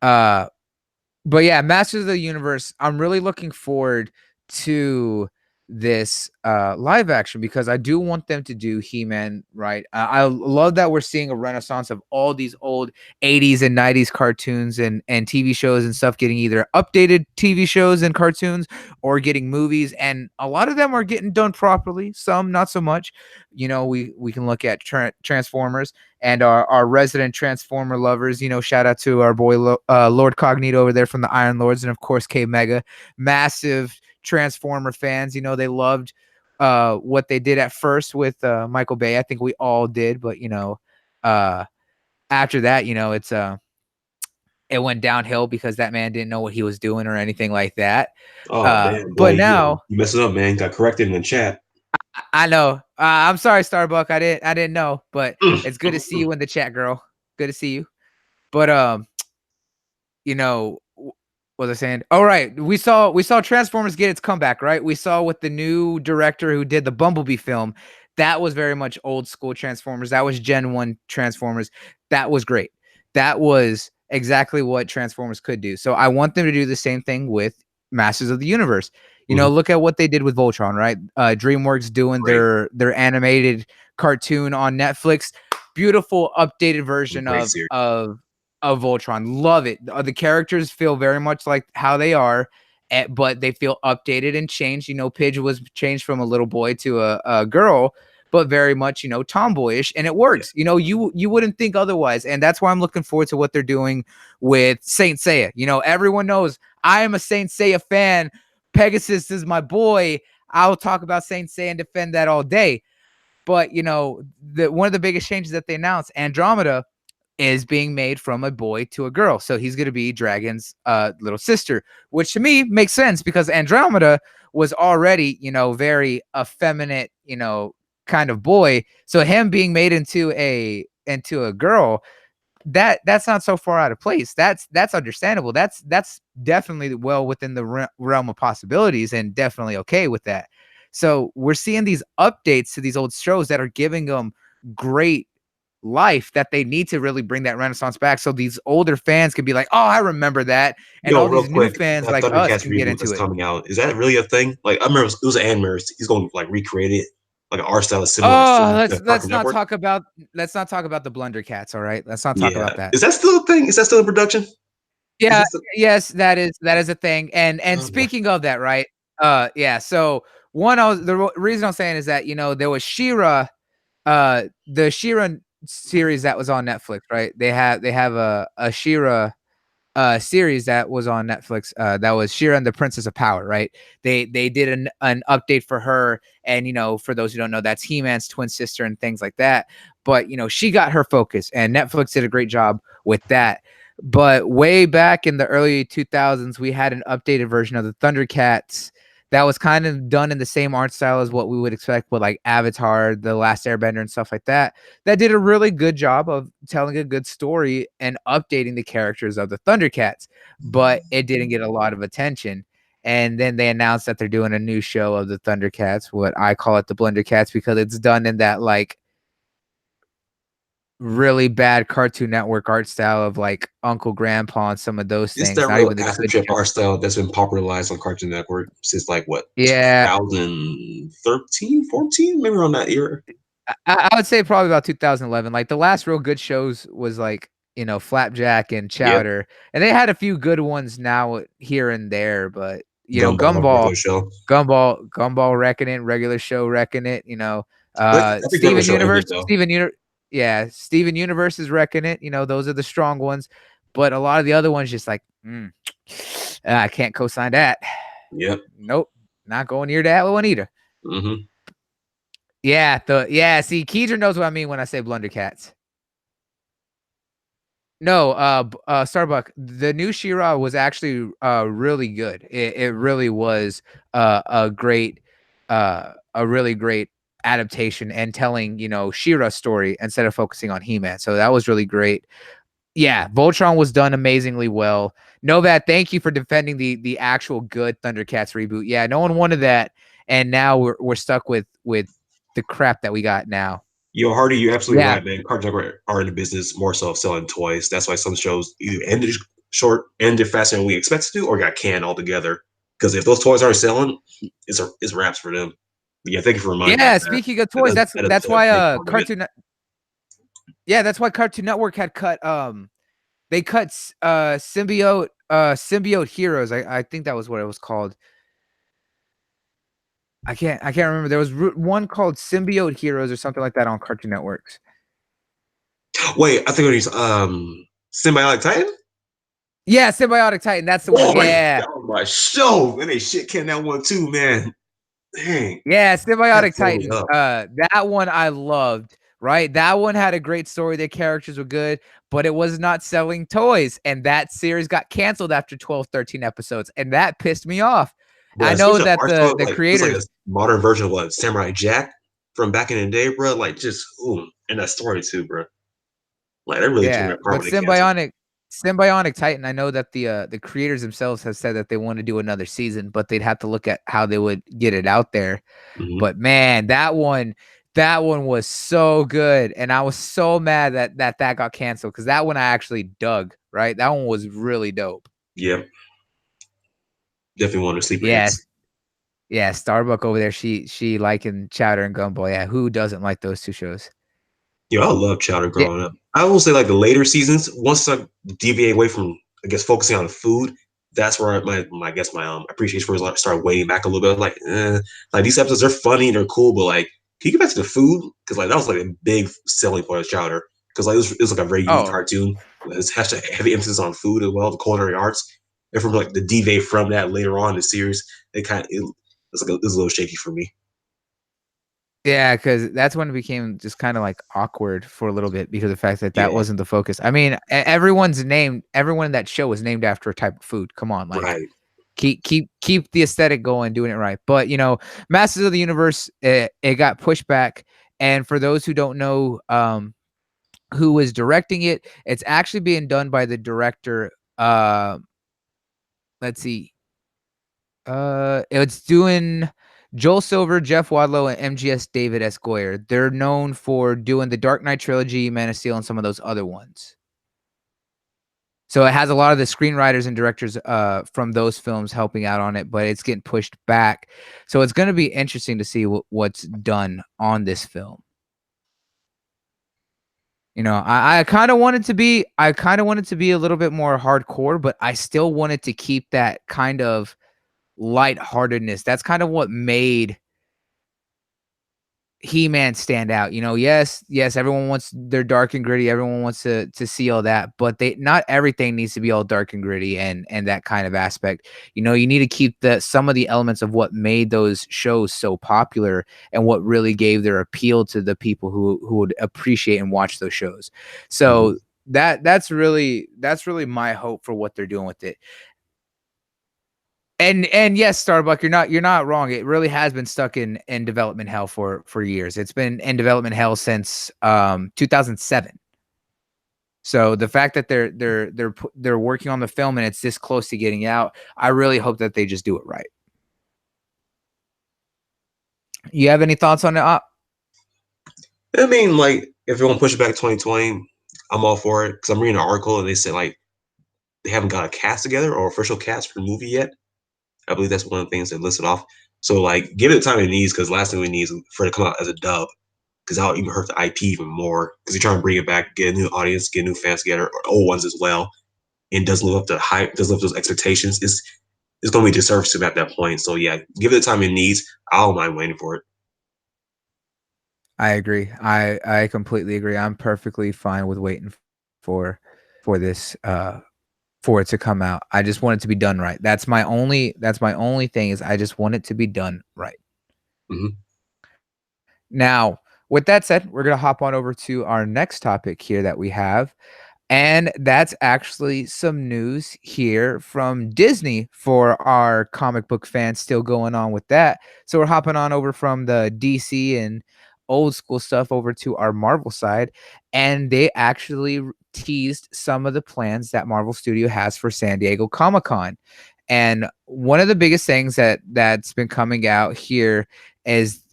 [SPEAKER 1] Uh, but yeah, Masters of the Universe, I'm really looking forward to this live action because I do want them to do He-Man right. I love that we're seeing a renaissance of all these old 80s and 90s cartoons and TV shows and stuff getting either updated TV shows and cartoons or getting movies, and a lot of them are getting done properly, some not so much. We can look at Transformers and our resident Transformer lovers. Shout out to our boy Lord Cognito over there from the Iron Lords, and of course K Mega, massive Transformer fans. They loved what they did at first with Michael Bay. I think we all did, but uh, after that, it went downhill because that man didn't know what he was doing or anything like that.
[SPEAKER 2] Oh man, boy,
[SPEAKER 1] But now
[SPEAKER 2] you messed it up, man. Got corrected in the chat.
[SPEAKER 1] I know. I'm sorry, Starbuck. I didn't know, but
[SPEAKER 2] Mm,
[SPEAKER 1] it's good to
[SPEAKER 2] mm,
[SPEAKER 1] see
[SPEAKER 2] mm.
[SPEAKER 1] you in the chat, girl. Good to see you. But what was I saying? All right, we saw Transformers get its comeback, right? We saw with the new director who did the Bumblebee film. That was very much old school Transformers. That was Gen 1 Transformers. That was great. That was exactly what Transformers could do. So I want them to do the same thing with Masters of the Universe.
[SPEAKER 2] Mhm.
[SPEAKER 1] Look at what they did with Voltron, right? DreamWorks doing
[SPEAKER 2] Great,
[SPEAKER 1] their animated cartoon on Netflix. Beautiful updated version
[SPEAKER 2] great
[SPEAKER 1] of
[SPEAKER 2] series.
[SPEAKER 1] Voltron. Love it. The characters feel very much like how they are, but they feel updated and changed. Pidge was changed from a little boy to a girl, but very much tomboyish, and it
[SPEAKER 2] Yeah.
[SPEAKER 1] works. You wouldn't think otherwise, and that's why I'm looking forward to what they're doing with Saint Seiya. Everyone knows I am a Saint Seiya fan. Pegasus is my boy. I'll talk about Saint Seiya and defend that all day. But one of the biggest changes that they announced, Andromeda is being made from a boy to a girl. So he's going to be Dragon's little sister, which to me makes sense because Andromeda was already, very effeminate, kind of boy. So him being made into a girl, that's not so far out of place. That's understandable. That's definitely well within the realm of possibilities and definitely okay with that. So we're seeing these updates to these old shows that are giving them great life that they need to really bring that renaissance back so these older fans can be like, oh, I remember that, and
[SPEAKER 2] Yo,
[SPEAKER 1] all
[SPEAKER 2] real
[SPEAKER 1] these new
[SPEAKER 2] quick,
[SPEAKER 1] fans
[SPEAKER 2] that
[SPEAKER 1] like us
[SPEAKER 2] Thundercats
[SPEAKER 1] can get
[SPEAKER 2] reboot that's
[SPEAKER 1] into it.
[SPEAKER 2] coming out, is that really a thing? Like, I remember it was Animers. He's going to like recreate it, like an art style is
[SPEAKER 1] Oh,
[SPEAKER 2] similar to
[SPEAKER 1] let's
[SPEAKER 2] Cartoon
[SPEAKER 1] not
[SPEAKER 2] Network.
[SPEAKER 1] talk about the Blundercats. All right, let's not talk
[SPEAKER 2] Yeah,
[SPEAKER 1] about that.
[SPEAKER 2] is that still a thing? Is that still in production? Is
[SPEAKER 1] Yeah,
[SPEAKER 2] that still?
[SPEAKER 1] yes, that is a thing. And
[SPEAKER 2] Oh boy.
[SPEAKER 1] speaking of that, right? Yeah. So reason I'm saying is that there was Shira, the Shira series that was on Netflix, right? They have a Shira series that was on Netflix. That was Shira and the Princess of Power, right? They did an update for her, and for those who don't know, that's He-Man's twin sister and things like that. But she got her focus, and Netflix did a great job with that. But way back in the early 2000s, we had an updated version of the Thundercats that was kind of done in the same art style as what we would expect with like Avatar, The Last Airbender, and stuff like that. That did a really good job of telling a good story and updating the characters of the Thundercats, but it didn't get a lot of attention. And then they announced that they're doing a new show of the Thundercats, what I call it the Blundercats, because it's done in that like really bad Cartoon Network art style of like Uncle Grandpa and some of those
[SPEAKER 2] It's
[SPEAKER 1] things,
[SPEAKER 2] that
[SPEAKER 1] not
[SPEAKER 2] real
[SPEAKER 1] even the
[SPEAKER 2] acid
[SPEAKER 1] good
[SPEAKER 2] trip
[SPEAKER 1] show.
[SPEAKER 2] art style that's been popularized on Cartoon Network since like what
[SPEAKER 1] Yeah,
[SPEAKER 2] 2013, 14, maybe around that era.
[SPEAKER 1] I would say probably about 2011. Like the last real good shows was like Flapjack and
[SPEAKER 2] Yep,
[SPEAKER 1] Chowder, and they had a few good ones now here and there, but
[SPEAKER 2] Gumball,
[SPEAKER 1] Gumball,
[SPEAKER 2] regular show.
[SPEAKER 1] Gumball wrecking it, regular show wrecking it.
[SPEAKER 2] I think regular
[SPEAKER 1] Steven
[SPEAKER 2] show
[SPEAKER 1] Universe,
[SPEAKER 2] ended though.
[SPEAKER 1] yeah, Steven Universe is wrecking it. Those are the strong ones, but a lot of the other ones just like, I can't co-sign that.
[SPEAKER 2] Yep.
[SPEAKER 1] Nope, not going near that one either.
[SPEAKER 2] Hmm.
[SPEAKER 1] Yeah. See, Keezer knows what I mean when I say Blundercats. No, Starbuck. The new Shira was actually really good. It really was a really great adaptation and telling Shira's story instead of focusing on He-Man. So that was really great. Yeah, Voltron was done amazingly well. Novat, thank you for defending the actual good Thundercats reboot. Yeah, no one wanted that, and now we're stuck with the crap that we got now.
[SPEAKER 2] Yo, Hardy, you're absolutely
[SPEAKER 1] Yeah.
[SPEAKER 2] right, man. Cartoon Network are in the business more so of selling toys. That's why some shows either ended faster than we expected to, or got canned altogether. Because if those toys aren't selling, it's wraps for them. But yeah, thank you for reminding me of
[SPEAKER 1] Yeah,
[SPEAKER 2] that.
[SPEAKER 1] speaking of toys,
[SPEAKER 2] That is
[SPEAKER 1] that's
[SPEAKER 2] a
[SPEAKER 1] why
[SPEAKER 2] big part of it.
[SPEAKER 1] That's why Cartoon Network had cut they cut Symbiote Heroes. I think that was what it was called. I can't remember. There was one called Symbiote Heroes or something like that on Cartoon Networks.
[SPEAKER 2] Wait, I think it was Symbiotic Titan.
[SPEAKER 1] Yeah, Symbiotic Titan. That's the one.
[SPEAKER 2] Oh my,
[SPEAKER 1] Yeah.
[SPEAKER 2] that was my show, and they shit can that one too, man. Dang,
[SPEAKER 1] Yeah,
[SPEAKER 2] that
[SPEAKER 1] Symbiotic
[SPEAKER 2] tore me
[SPEAKER 1] Titan.
[SPEAKER 2] up.
[SPEAKER 1] That one I loved, right? That one had a great story. The characters were good, but it was not selling toys. And that series got canceled after 12, 13 episodes. And that pissed me off. I
[SPEAKER 2] Bro,
[SPEAKER 1] know
[SPEAKER 2] especially
[SPEAKER 1] that
[SPEAKER 2] our
[SPEAKER 1] the
[SPEAKER 2] show,
[SPEAKER 1] the
[SPEAKER 2] like it's like a
[SPEAKER 1] creators.
[SPEAKER 2] modern version of what Samurai Jack from back in the day, bro. Like just and that story too, bro. Like that really tore me
[SPEAKER 1] Yeah,
[SPEAKER 2] apart
[SPEAKER 1] but
[SPEAKER 2] when they canceled.
[SPEAKER 1] Symbiotic Titan, I know that the creators themselves have said that they want to do another season, but they'd have to look at how they would get it out there.
[SPEAKER 2] Hmm.
[SPEAKER 1] But man, that one was so good, and I was so mad that got canceled because that one I actually dug. Right, that one was really dope.
[SPEAKER 2] Yeah, definitely one of the sleeper
[SPEAKER 1] Yes,
[SPEAKER 2] hits.
[SPEAKER 1] yeah. Starbuck over there, she liking Chowder and Gumball. Yeah, who doesn't like those two shows?
[SPEAKER 2] Yo, I love Chowder
[SPEAKER 1] Yeah.
[SPEAKER 2] growing up. I will say like the later seasons, once I deviate away from I guess focusing on the food, that's where my I guess my appreciation for it like, started weighing back a little bit. Like these episodes are funny, they're cool, but like can you get back to the food? Because like that was like a big selling point of Chowder. Because like it was like a very unique
[SPEAKER 1] Oh,
[SPEAKER 2] cartoon. It has a heavy emphasis on food as well, the culinary arts. And from like the deviate from that later on in the series, it was a little shaky for me.
[SPEAKER 1] yeah, because that's when it became just kind of like awkward for a little bit because of the fact that that
[SPEAKER 2] Yeah,
[SPEAKER 1] wasn't the focus. I mean, everyone in that show was named after a type of food. Come on, like
[SPEAKER 2] right.
[SPEAKER 1] keep the aesthetic going, doing it right. But Masters of the Universe, it got pushed back. And for those who don't know, who was directing it, it's actually being done by the director. Let's see, it's doing Joel Silver, Jeff Wadlow, and MGS David S. Goyer. They're known for doing the Dark Knight trilogy, Man of Steel, and some of those other ones. So it has a lot of the screenwriters and directors from those films helping out on it, but it's getting pushed back. So it's going to be interesting to see what's done on this film. I kind of wanted to be a little bit more hardcore, but I still wanted to keep that kind of lightheartedness. That's kind of what made He-Man stand out. Yes, everyone wants their dark and gritty. Everyone wants to see all that, but they not everything needs to be all dark and gritty and that kind of aspect. You need to keep some of the elements of what made those shows so popular and what really gave their appeal to the people who would appreciate and watch those shows.
[SPEAKER 2] Mhm.
[SPEAKER 1] So that's really my hope for what they're doing with it. And yes, Starbuck, you're not wrong. It really has been stuck in development hell for years. It's been in development hell since 2007. So the fact that they're working on the film and it's this close to getting out, I really hope that they just do it right. You have any thoughts on it?
[SPEAKER 2] I mean, like, if you want to push it back to 2020, I'm all for it because I'm reading an article and they said like they haven't got a cast together or official cast for the movie yet. I believe that's one of the things they listed off. So like, give it the time it needs because last thing we need is for it to come out as a dub because that'll even hurt the IP even more because you're trying to bring it back, get a new audience, get new fans together, or old ones as well, and doesn't live up to hype, doesn't live up to those expectations. It's going to be disservice to them at that point. So yeah, give it the time it needs. I don't mind waiting for it.
[SPEAKER 1] I agree. I completely agree. I'm perfectly fine with waiting for for this for it to come out. I just want it to be done right. That's my only thing is I just want it to be done right.
[SPEAKER 2] Hmm.
[SPEAKER 1] Now, with that said, we're going to hop on over to our next topic here that we have. And that's actually some news here from Disney for our comic book fans still going on with that. So we're hopping on over from the DC and old school stuff over to our Marvel side. And they actually teased some of the plans that Marvel Studio has for San Diego Comic Con. And one of the biggest things that's been coming out here is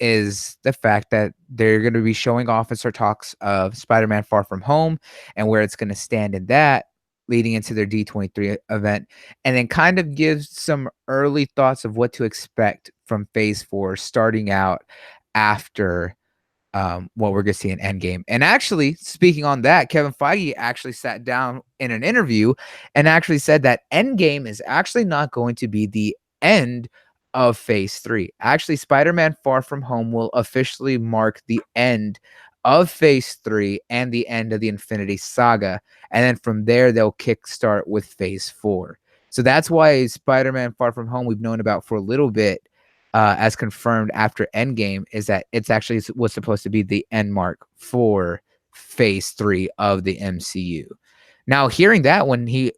[SPEAKER 1] is the fact that they're going to be showing off and start talks of Spider-Man Far From Home and where it's going to stand in that leading into their D23 event, and then kind of gives some early thoughts of what to expect from Phase 4 starting out after what we're gonna see in Endgame. And actually, speaking on that, Kevin Feige actually sat down in an interview and actually said that Endgame is actually not going to be the end of Phase 3. Actually, Spider-Man Far From Home will officially mark the end of Phase 3 and the end of the Infinity Saga. And then from there, they'll kickstart with Phase 4. So that's why Spider-Man Far From Home we've known about for a little bit as confirmed after Endgame, is that it's actually was supposed to be the end mark for Phase 3 of the MCU. Now, hearing that when he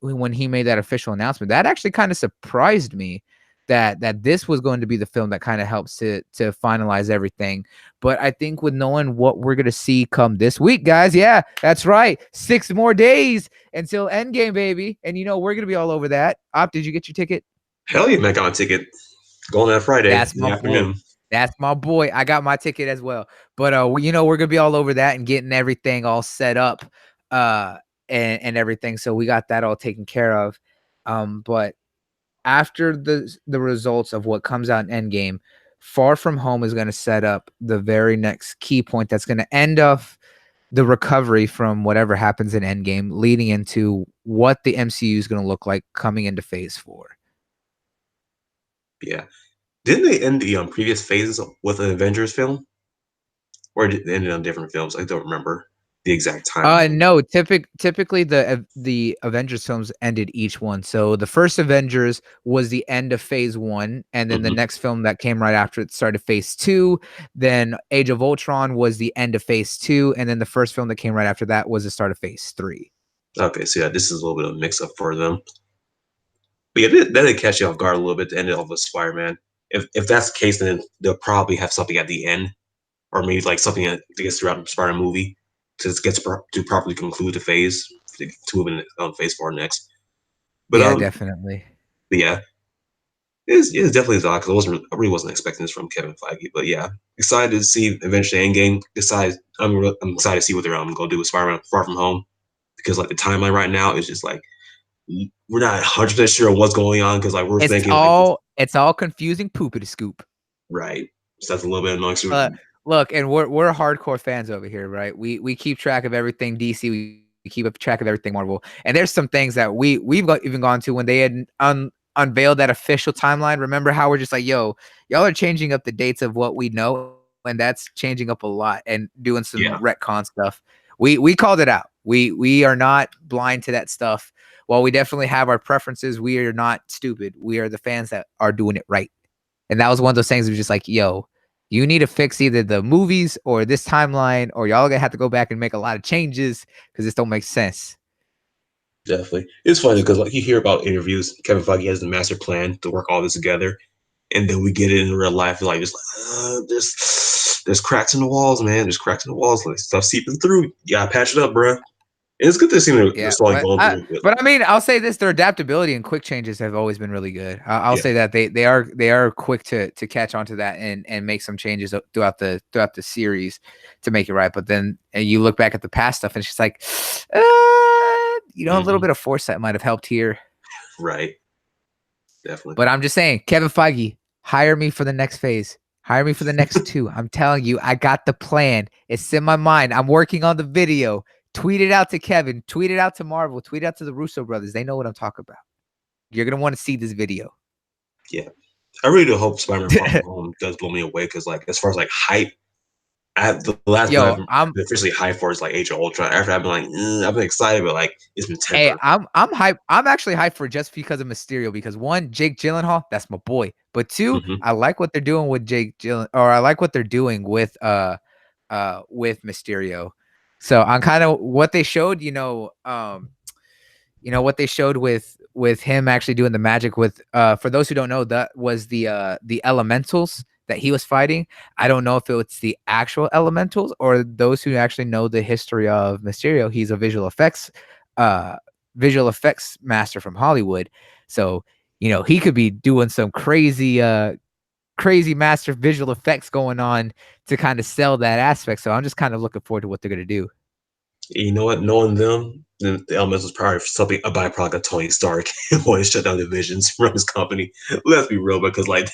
[SPEAKER 1] made that official announcement, that actually kind of surprised me that this was going to be the film that kind of helps to finalize everything. But I think with knowing what we're gonna see come this week, guys, yeah, that's right, 6 more days until Endgame, baby, and we're gonna be all over that. Op, did you get your ticket?
[SPEAKER 2] Hell yeah, man! Got a ticket going that Friday
[SPEAKER 1] That's
[SPEAKER 2] in
[SPEAKER 1] my
[SPEAKER 2] the
[SPEAKER 1] boy.
[SPEAKER 2] afternoon.
[SPEAKER 1] That's my boy. I got my ticket as well. But we're gonna be all over that and getting everything all set up, uh, and everything. So we got that all taken care of. But after the results of what comes out in Endgame, Far From Home is gonna set up the very next key point that's gonna end off the recovery from whatever happens in Endgame, leading into what the MCU is gonna look like coming into Phase 4.
[SPEAKER 2] Yeah, didn't they end the previous phases with an Avengers film, or did they end it on different films? I don't remember the exact timeline.
[SPEAKER 1] No, typically the Avengers films ended each one. So the first Avengers was the end of Phase 1, and then the
[SPEAKER 2] Hmm.
[SPEAKER 1] next film that came right after it started Phase 2. Then Age of Ultron was the end of Phase 2, and then the first film that came right after that was the start of Phase 3.
[SPEAKER 2] Okay, so yeah, this is a little bit of a mix up for them. But yeah, that did catch you off guard a little bit to end it off with Spider-Man. If that's the case, then they'll probably have something at the end, or maybe like something that gets throughout the Spider-Man movie to get to properly conclude the phase to move in Phase 4 next. But
[SPEAKER 1] Yeah, definitely.
[SPEAKER 2] but yeah, it's definitely odd because I really wasn't expecting this from Kevin Feige. But yeah, excited to see eventually Endgame. I'm excited to see what they're gonna do with Spider-Man Far From Home, because like the timeline right now is just like we're not 100% sure what's going on, because like we're
[SPEAKER 1] It's
[SPEAKER 2] thinking like this,
[SPEAKER 1] all it's all confusing poopity scoop.
[SPEAKER 2] right. So that's a little bit annoying. So,
[SPEAKER 1] Uh, Look, and we're hardcore fans over here, right? We keep track of everything DC. We keep up track of everything Marvel. And there's some things that even gone to when they had unveiled that official timeline. Remember how we're just like, yo, y'all are changing up the dates of what we know, and that's changing up a lot and doing some
[SPEAKER 2] yeah,
[SPEAKER 1] retcon stuff. We called it out. We are not blind to that stuff. While we definitely have our preferences, we are not stupid. We are the fans that are doing it right. And that was one of those things that was just like, yo, you need to fix either the movies or this timeline, or y'all gonna have to go back and make a lot of changes because this don't make sense.
[SPEAKER 2] definitely. It's funny because like you hear about interviews, Kevin Feige has the master plan to work all this together, and then we get it in real life, like just like there's cracks in the walls, man. There's cracks in the walls, like stuff seeping through. You gotta patch it up, bro. And it's good to see they're
[SPEAKER 1] Yeah,
[SPEAKER 2] slowly going through it.
[SPEAKER 1] but I mean, I'll say this: their adaptability and quick changes have always been really good. I'll
[SPEAKER 2] Yeah,
[SPEAKER 1] say that they are quick to catch on to that and make some changes throughout the series to make it right. But then and you look back at the past stuff, and it's just like, a little
[SPEAKER 2] hmm,
[SPEAKER 1] bit of foresight might have helped here.
[SPEAKER 2] right, definitely.
[SPEAKER 1] But I'm just saying, Kevin Feige, hire me for the next phase. Hire me for the next two. I'm telling you, I got the plan. It's in my mind. I'm working on the video. Tweet it out to Kevin. Tweet it out to Marvel. Tweet it out to the Russo brothers. They know what I'm talking about. You're gonna want to see this video.
[SPEAKER 2] Yeah, I really do hope Spider-Man Far From Home does blow me away, because like as far as like hype, the last one I've
[SPEAKER 1] Yo,
[SPEAKER 2] been officially hyped for is like Age of Ultron. After I've been like, I've been excited, but like it's been
[SPEAKER 1] hey,
[SPEAKER 2] tempered.
[SPEAKER 1] I'm hyped. I'm actually hyped for just because of Mysterio. Because one, Jake Gyllenhaal, that's my boy. But two,
[SPEAKER 2] Hmm.
[SPEAKER 1] I like what they're doing with Jake Gyllen, or I like what they're doing with Mysterio. So I'm kind of what they showed, what they showed with him actually doing the magic with for those who don't know, that was the elementals that he was fighting. I don't know if it's the actual elementals or those who actually know the history of Mysterio. He's a uh visual effects master from Hollywood. So, he could be doing some crazy crazy master visual effects going on to kind of sell that aspect. So I'm just kind of looking forward to what they're gonna do.
[SPEAKER 2] You know what? Knowing them, then the elements was probably something a byproduct of Tony Stark wanting to shut down divisions from his company. Let's be real, because like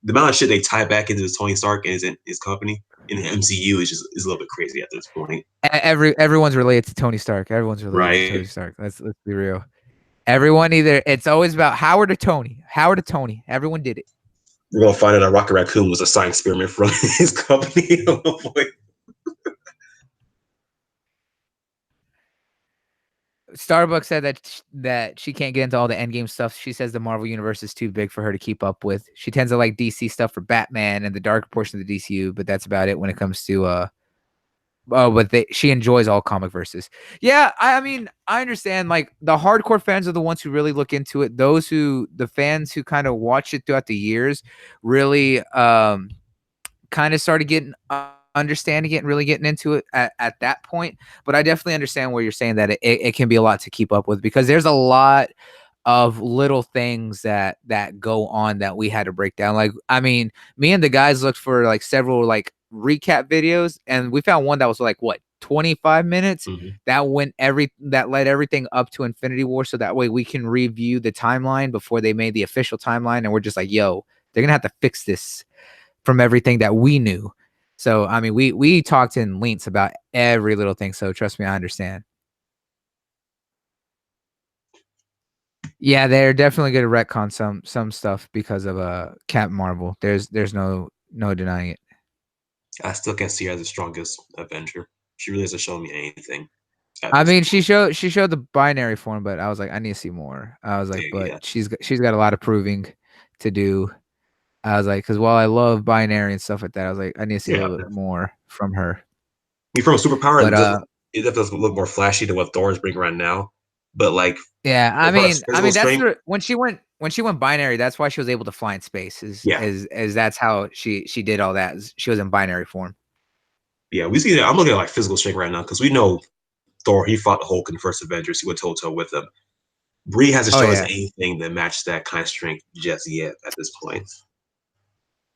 [SPEAKER 2] the amount of shit they tie back into Tony Stark and his company in the MCU is a little bit crazy at this point.
[SPEAKER 1] Everyone's related to Tony Stark. Everyone's related to Tony
[SPEAKER 2] Right?
[SPEAKER 1] Stark. Let's be real. Everyone either it's always about Howard or Tony. Howard or Tony. Everyone did it.
[SPEAKER 2] We're gonna find out that Rocket Raccoon was a science experiment from his company. Oh boy.
[SPEAKER 1] Starbucks said that she can't get into all the endgame stuff. She says the Marvel universe is too big for her to keep up with. She tends to like DC stuff for Batman and the darker portion of the DCU, but that's about it when it comes to but she enjoys all comic verses. Yeah, I mean, I understand. Like the hardcore fans are the ones who really look into it. The fans who kind of watch it throughout the years, really kind of started getting understanding it and really getting into it at that point. But I definitely understand where you're saying that it can be a lot to keep up with because there's a lot of little things that go on that we had to break down. Like, I mean, me and the guys looked for like several like recap videos, and we found one that was like what 25 minutes
[SPEAKER 2] Mhm.
[SPEAKER 1] that led everything up to Infinity War, so that way we can review the timeline before they made the official timeline, and we're just like, yo, they're gonna have to fix this from everything that we knew. So I mean, we talked in lengths about every little thing. So trust me, I understand. Yeah, they're definitely going to retcon some stuff because of Captain Marvel. There's no denying it.
[SPEAKER 2] I still can't see her as the strongest Avenger. She really hasn't shown me anything at
[SPEAKER 1] I
[SPEAKER 2] this
[SPEAKER 1] mean,
[SPEAKER 2] point.
[SPEAKER 1] she showed the binary form, but I was like, I need to see more. I was like,
[SPEAKER 2] Yeah.
[SPEAKER 1] but she's got a lot of proving to do. I was like, because while I love binary and stuff like that, I was like, I need to see a
[SPEAKER 2] Yeah.
[SPEAKER 1] little bit more from her.
[SPEAKER 2] I mean, from a superpower,
[SPEAKER 1] But
[SPEAKER 2] it definitely look more flashy than what Thor is bringing right now. But like,
[SPEAKER 1] yeah,
[SPEAKER 2] as far as
[SPEAKER 1] I
[SPEAKER 2] physical
[SPEAKER 1] mean that's
[SPEAKER 2] strength,
[SPEAKER 1] when she went binary. That's why she was able to fly in space.
[SPEAKER 2] yeah,
[SPEAKER 1] As that's how she did all that. She was in binary form.
[SPEAKER 2] yeah, we see that. I'm looking at like physical strength right now because we know Thor. He fought the Hulk in the first Avengers. He went toe to toe with him. Bree hasn't
[SPEAKER 1] Oh
[SPEAKER 2] shown us
[SPEAKER 1] yeah,
[SPEAKER 2] anything that matched that kind of strength just yet at this point.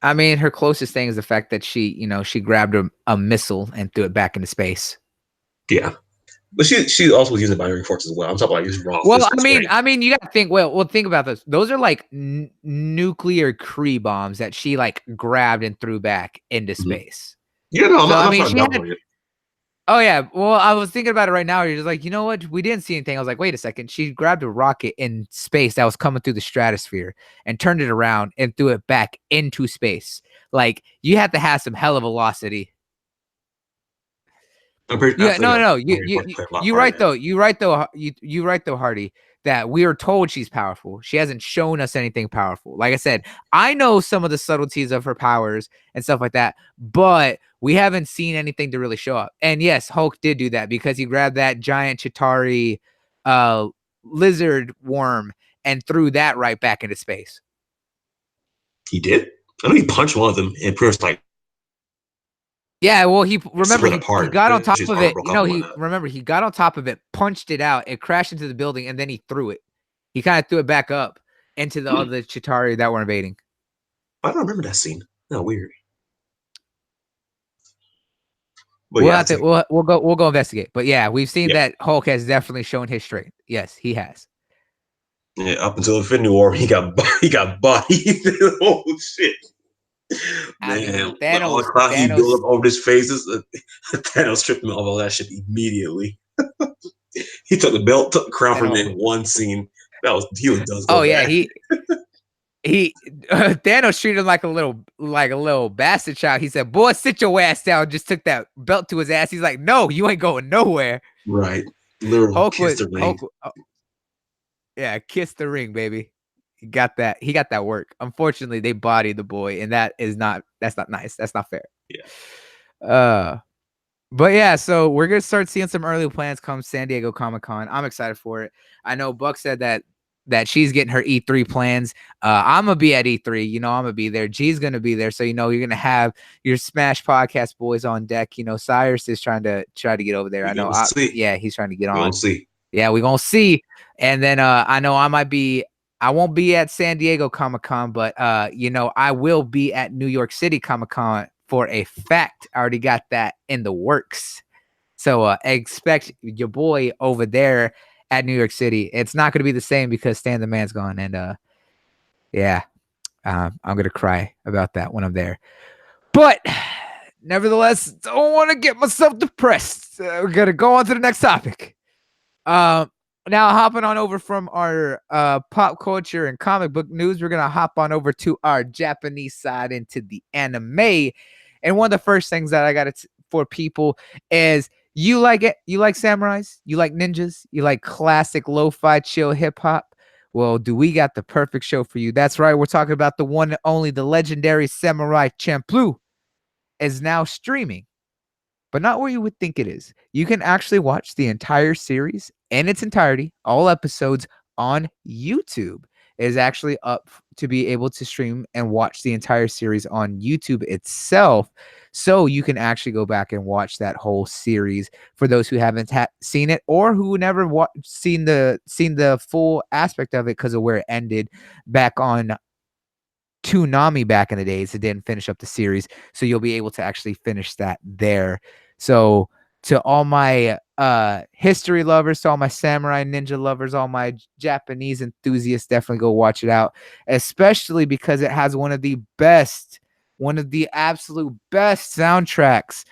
[SPEAKER 1] I mean her closest thing is the fact that she grabbed a missile and threw it back into space.
[SPEAKER 2] Yeah, but she also was using binary force as well. I'm talking about using raw
[SPEAKER 1] Well,
[SPEAKER 2] physical strength.
[SPEAKER 1] I mean, you got to think. Well, think about this. Those are like nuclear Kree bombs that she like grabbed and threw back into
[SPEAKER 2] Mhm.
[SPEAKER 1] space.
[SPEAKER 2] Yeah, no,
[SPEAKER 1] So
[SPEAKER 2] I'm
[SPEAKER 1] I
[SPEAKER 2] not
[SPEAKER 1] mean,
[SPEAKER 2] trying to
[SPEAKER 1] she had.
[SPEAKER 2] downplay it.
[SPEAKER 1] Oh yeah. Well, I was thinking about it right now. You're just like, you know what? We didn't see anything. I was like, wait a second. She grabbed a rocket in space that was coming through the stratosphere and turned it around and threw it back into space. Like you have to have some hella velocity.
[SPEAKER 2] I
[SPEAKER 1] Yeah,
[SPEAKER 2] think
[SPEAKER 1] no.
[SPEAKER 2] binary force played a lot
[SPEAKER 1] You
[SPEAKER 2] part in
[SPEAKER 1] right
[SPEAKER 2] it.
[SPEAKER 1] though. You right though. You right though, Hardy. That we are told she's powerful. She hasn't shown us anything powerful. Like I said, I know some of the subtleties of her powers and stuff like that, but we haven't seen anything to really show up. And yes, Hulk did do that because he grabbed that giant Chitari uh lizard worm and threw that right back into space.
[SPEAKER 2] He did. I know he punched one of them and pretty much like
[SPEAKER 1] Yeah, well, he remember
[SPEAKER 2] split
[SPEAKER 1] he
[SPEAKER 2] apart.
[SPEAKER 1] got on top
[SPEAKER 2] His
[SPEAKER 1] of
[SPEAKER 2] arm
[SPEAKER 1] it.
[SPEAKER 2] broke off and
[SPEAKER 1] He
[SPEAKER 2] whatnot.
[SPEAKER 1] remember he got on top of it, punched it out, it crashed into the building, and then he threw it. He kind of threw it back up into the
[SPEAKER 2] Hmm.
[SPEAKER 1] other Chitari that were invading.
[SPEAKER 2] I don't remember that scene. No, weird. But yeah, it's like,
[SPEAKER 1] We'll go investigate. But yeah, we've seen
[SPEAKER 2] yeah,
[SPEAKER 1] that Hulk has definitely shown his strength. Yes, he has.
[SPEAKER 2] yeah. Up until Infinity War, he got bodied. Oh shit,
[SPEAKER 1] I
[SPEAKER 2] man!
[SPEAKER 1] mean,
[SPEAKER 2] When all the cloud he built
[SPEAKER 1] Thanos.
[SPEAKER 2] up over his faces, Thanos stripped him of all that shit immediately. He took the belt, took the crown from him
[SPEAKER 1] Thanos.
[SPEAKER 2] in one scene. He does go
[SPEAKER 1] Oh yeah,
[SPEAKER 2] bad.
[SPEAKER 1] he Thanos treated him like a little bastard child. He said, "Boy, sit your ass down." Just took that belt to his ass. He's like, "No, you ain't going nowhere."
[SPEAKER 2] Right, literal
[SPEAKER 1] Hulk
[SPEAKER 2] kiss
[SPEAKER 1] would
[SPEAKER 2] the ring.
[SPEAKER 1] Hulk. Yeah, kiss the ring, baby. He got that. He got that work. Unfortunately, they bodied the boy, and that's not nice. That's not fair.
[SPEAKER 2] Yeah,
[SPEAKER 1] Uh, but yeah, so we're gonna start seeing some early plans come San Diego Comic Con. I'm excited for it. I know Buck said that she's getting her E3 plans. I'm gonna be at E3. I'm gonna be there. G's gonna be there. So you're gonna have your Smash Podcast boys on deck. Cyrus is try to get over there.
[SPEAKER 2] we
[SPEAKER 1] I know.
[SPEAKER 2] gonna see.
[SPEAKER 1] Yeah, he's trying to get
[SPEAKER 2] We gonna
[SPEAKER 1] on.
[SPEAKER 2] see.
[SPEAKER 1] Yeah, we're gonna see. And then I know I might be. I won't be at San Diego Comic-Con, but I will be at New York City Comic-Con for a fact. I already got that in the works. So expect your boy over there at New York City. It's not going to be the same because Stan the Man's gone, and yeah, I'm gonna cry about that when I'm there. But nevertheless, don't want to get myself depressed. We're gonna go on to the next topic. Um, Now hopping on over from our pop culture and comic book news, we're gonna hop on over to our Japanese side into the anime. And one of the first things that I got for people is you like it. You like samurais. You like ninjas. You like classic lo-fi chill hip hop. Well, do we got the perfect show for you? That's right. We're talking about the one and only, the legendary Samurai Champloo is now streaming, but not where you would think it is. You can actually watch the entire series in its entirety, all episodes on YouTube. It is actually up to be able to stream and watch the entire series on YouTube itself. So you can actually go back and watch that whole series for those who haven't seen it or who never seen the full aspect of it because of where it ended back on Toonami back in the days. It didn't finish up the series, so you'll be able to actually finish that there. So to all my history lovers, to all my samurai ninja lovers, all my Japanese enthusiasts, definitely go watch it out, especially because it has one of the absolute best soundtracks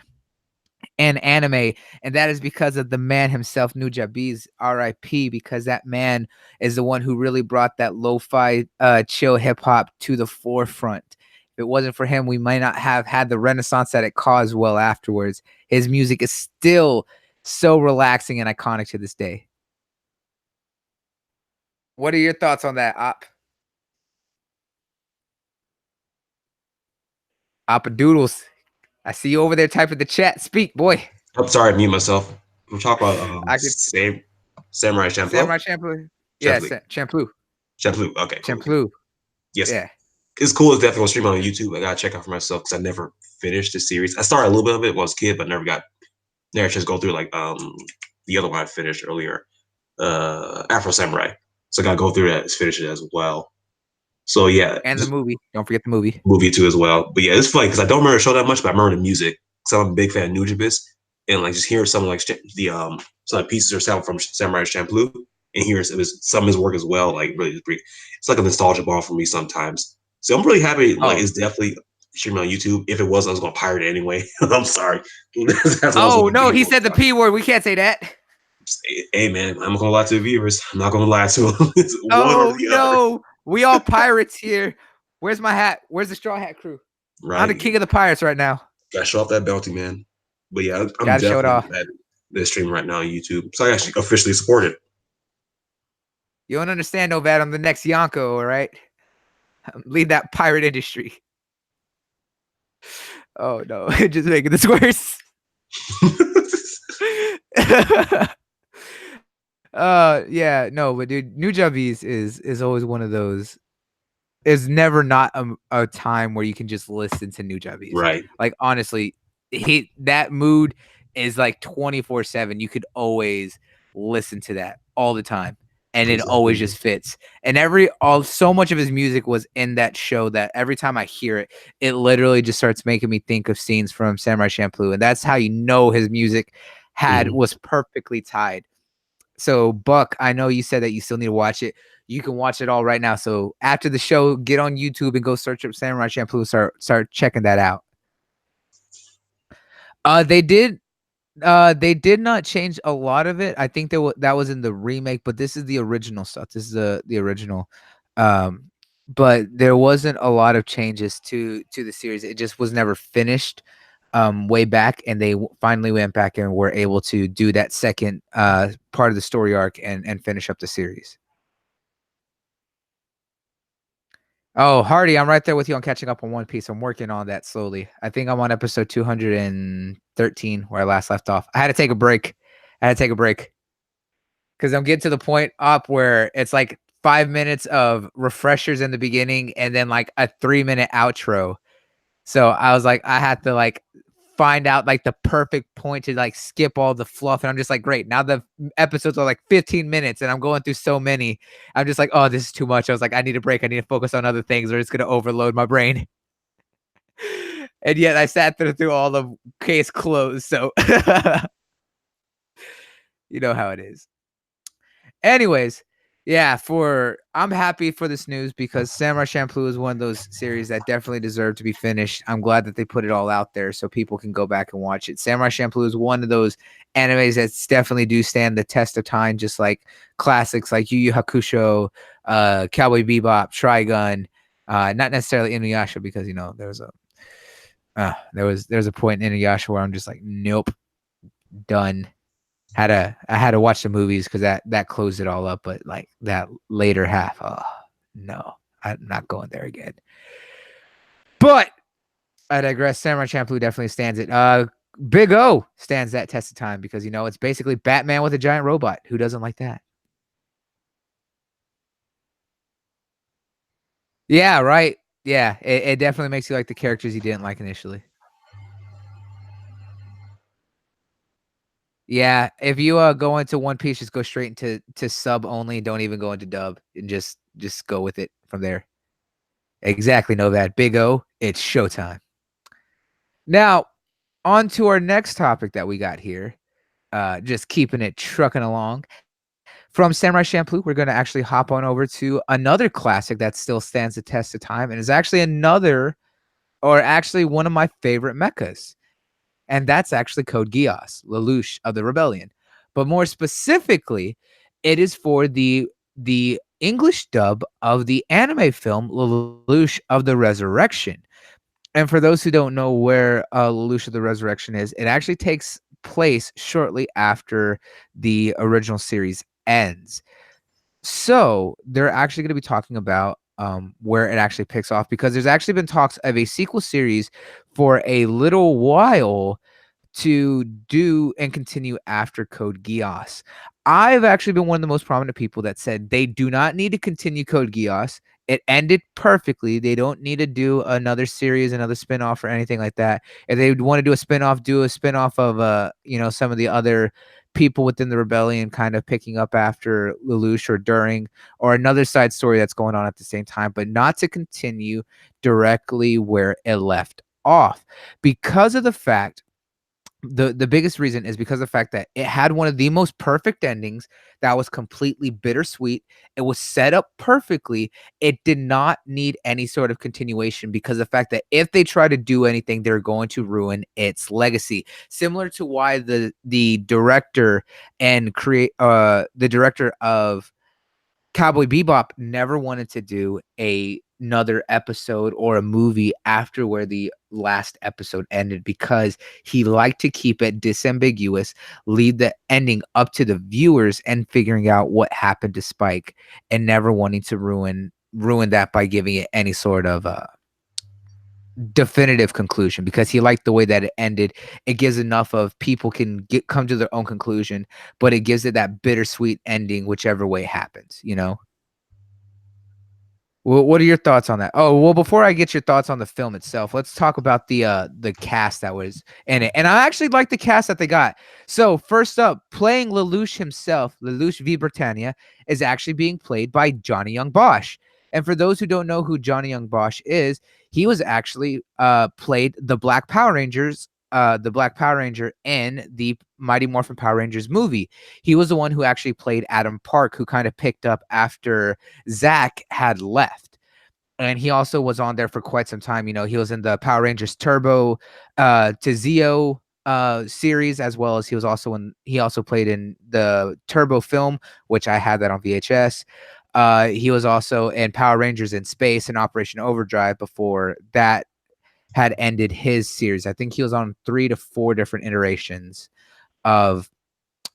[SPEAKER 1] and anime, and that is because of the man himself, Nujabes, R.I.P. Because that man is the one who really brought that lo-fi, chill hip hop to the forefront. If it wasn't for him, we might not have had the renaissance that it caused well afterwards. His music is still so relaxing and iconic to this day. What are your thoughts on that, Oppa Doodles? I see you over there typing the chat. Speak, boy.
[SPEAKER 2] I'm sorry, I mute myself. We're talking about
[SPEAKER 1] I could
[SPEAKER 2] Samurai Champloo.
[SPEAKER 1] Samurai Champloo. Yeah,
[SPEAKER 2] Champloo.
[SPEAKER 1] Champloo.
[SPEAKER 2] Champloo. Okay, cool.
[SPEAKER 1] Champloo.
[SPEAKER 2] Yes,
[SPEAKER 1] Yeah.
[SPEAKER 2] it's cool. It's definitely on stream on YouTube. I gotta check out for myself because I never finished the series. I started a little bit of it when I was a kid, but never just go through like the other one I finished earlier, Afro Samurai. So I gotta go through that, finish it as well. So yeah,
[SPEAKER 1] And the movie. Don't forget the movie.
[SPEAKER 2] movie too as well. But yeah, it's funny because I don't remember the show that much, but I remember the music. So I'm a big fan of Nujabes, and like just hearing some like the some pieces or sound from Samurai Champloo, and hearing some of his work as well. Like really, it's like a nostalgia ball for me sometimes. So I'm really happy. Like it's definitely streaming on YouTube. If it was, I was gonna pirate it anyway. I'm sorry.
[SPEAKER 1] That's what oh no, he said the P word. We can't say that.
[SPEAKER 2] Hey man, I'm not gonna lie to the viewers. I'm not gonna lie to them. It's one or the other.
[SPEAKER 1] We all pirates here. Where's my hat? Where's the straw hat crew? Right. I'm the king of the pirates right now.
[SPEAKER 2] Gotta show off that bounty, man. But yeah, I'm definitely at this stream right now on YouTube. So I actually officially support it.
[SPEAKER 1] You don't understand, Novad. I'm the next Yonko, all right? Lead that pirate industry. Oh no, just making this worse. Yeah, no, but dude, Nujabes is always one of those. Is never not a time where you can just listen to Nujabes.
[SPEAKER 2] Right.
[SPEAKER 1] Like honestly, that mood is like 24/7. You could always listen to that all the time. And it always just fits. And so much of his music was in that show that every time I hear it, it literally just starts making me think of scenes from Samurai Champloo. And that's how you know his music was perfectly tied. So Buck, I know you said that you still need to watch it. You can watch it all right now. So after the show, get on YouTube and go search up Samurai Champloo. Start checking that out. They did not change a lot of it. I think that was in the remake, but this is the original stuff. This is the original. But there wasn't a lot of changes to the series. It just was never finished way back, and they finally went back and were able to do that second part of the story arc and finish up the series. Oh, Hardy, I'm right there with you on catching up on One Piece. I'm working on that slowly. I think I'm on episode 213 where I last left off. I had to take a break because I'm getting to the point up where it's like 5 minutes of refreshers in the beginning and then like a 3-minute outro. So I was like, I had to like find out like the perfect point to like skip all the fluff, and I'm just like, great. Now the episodes are like 15 minutes, and I'm going through so many. I'm just like, oh, this is too much. I was like, I need a break. I need to focus on other things, or it's gonna overload my brain. And yet I sat through all of case closed. So you know how it is. Anyways, yeah, for I'm happy for this news because Samurai Champloo is one of those series that definitely deserve to be finished. I'm glad that they put it all out there so people can go back and watch it. Samurai Champloo is one of those animes that definitely do stand the test of time, just like classics like Yu Yu Hakusho, Cowboy Bebop, Trigun, not necessarily Inuyasha because there's a point in Inuyasha where I'm just like, nope, done. I had to watch the movies because that closed it all up, but like that later half, oh no, I'm not going there again. But I digress. Samurai Champloo definitely stands it. Big O stands that test of time because it's basically Batman with a giant robot. Who doesn't like that? Yeah, right. Yeah, it definitely makes you like the characters you didn't like initially. Yeah, if you go into One Piece, just go straight into sub only. Don't even go into dub, and just go with it from there. Exactly, know that. Big O, it's showtime. Now, on to our next topic that we got here. Just keeping it trucking along. From Samurai Champloo, we're going to actually hop on over to another classic that still stands the test of time, and is actually one of my favorite mechas. And that's actually Code Geass, Lelouch of the Rebellion. But more specifically, it is for the English dub of the anime film Lelouch of the Resurrection. And for those who don't know where Lelouch of the Resurrection is, it actually takes place shortly after the original series ends. So they're actually going to be talking about where it actually picks off because there's actually been talks of a sequel series for a little while to do and continue after Code Geass. I've actually been one of the most prominent people that said they do not need to continue Code Geass. It ended perfectly. They don't need to do another series, another spinoff, or anything like that. If they want to do a spinoff of some of the other people within the rebellion kind of picking up after Lelouch or during, or another side story that's going on at the same time, but not to continue directly where it left off because of the fact the biggest reason is because of the fact that it had one of the most perfect endings that was completely bittersweet. It was set up perfectly. It did not need any sort of continuation because of the fact that if they try to do anything, they're going to ruin its legacy. Similar to why the director and create the director of Cowboy Bebop never wanted to do another episode or a movie after where the last episode ended because he liked to keep it disambiguous, leave the ending up to the viewers and figuring out what happened to Spike, and never wanting to ruin that by giving it any sort of definitive conclusion because he liked the way that it ended. It gives enough of people can come to their own conclusion, but it gives it that bittersweet ending whichever way it happens. Well, what are your thoughts on that? Oh, well, before I get your thoughts on the film itself, let's talk about the cast that was in it. And I actually like the cast that they got. So first up, playing Lelouch himself, Lelouch V. Britannia, is actually being played by Johnny Young Bosch. And for those who don't know who Johnny Young Bosch is, he was actually played the Black Power Rangers, the Black Power Ranger in the Mighty Morphin Power Rangers movie. He was the one who actually played Adam Park, who kind of picked up after Zach had left. And he also was on there for quite some time. He was in the Power Rangers Turbo to Zeo series, as well as he also played in the Turbo film, which I had that on VHS. He was also in Power Rangers in Space and Operation Overdrive before that had ended his series. I think he was on 3 to 4 different iterations of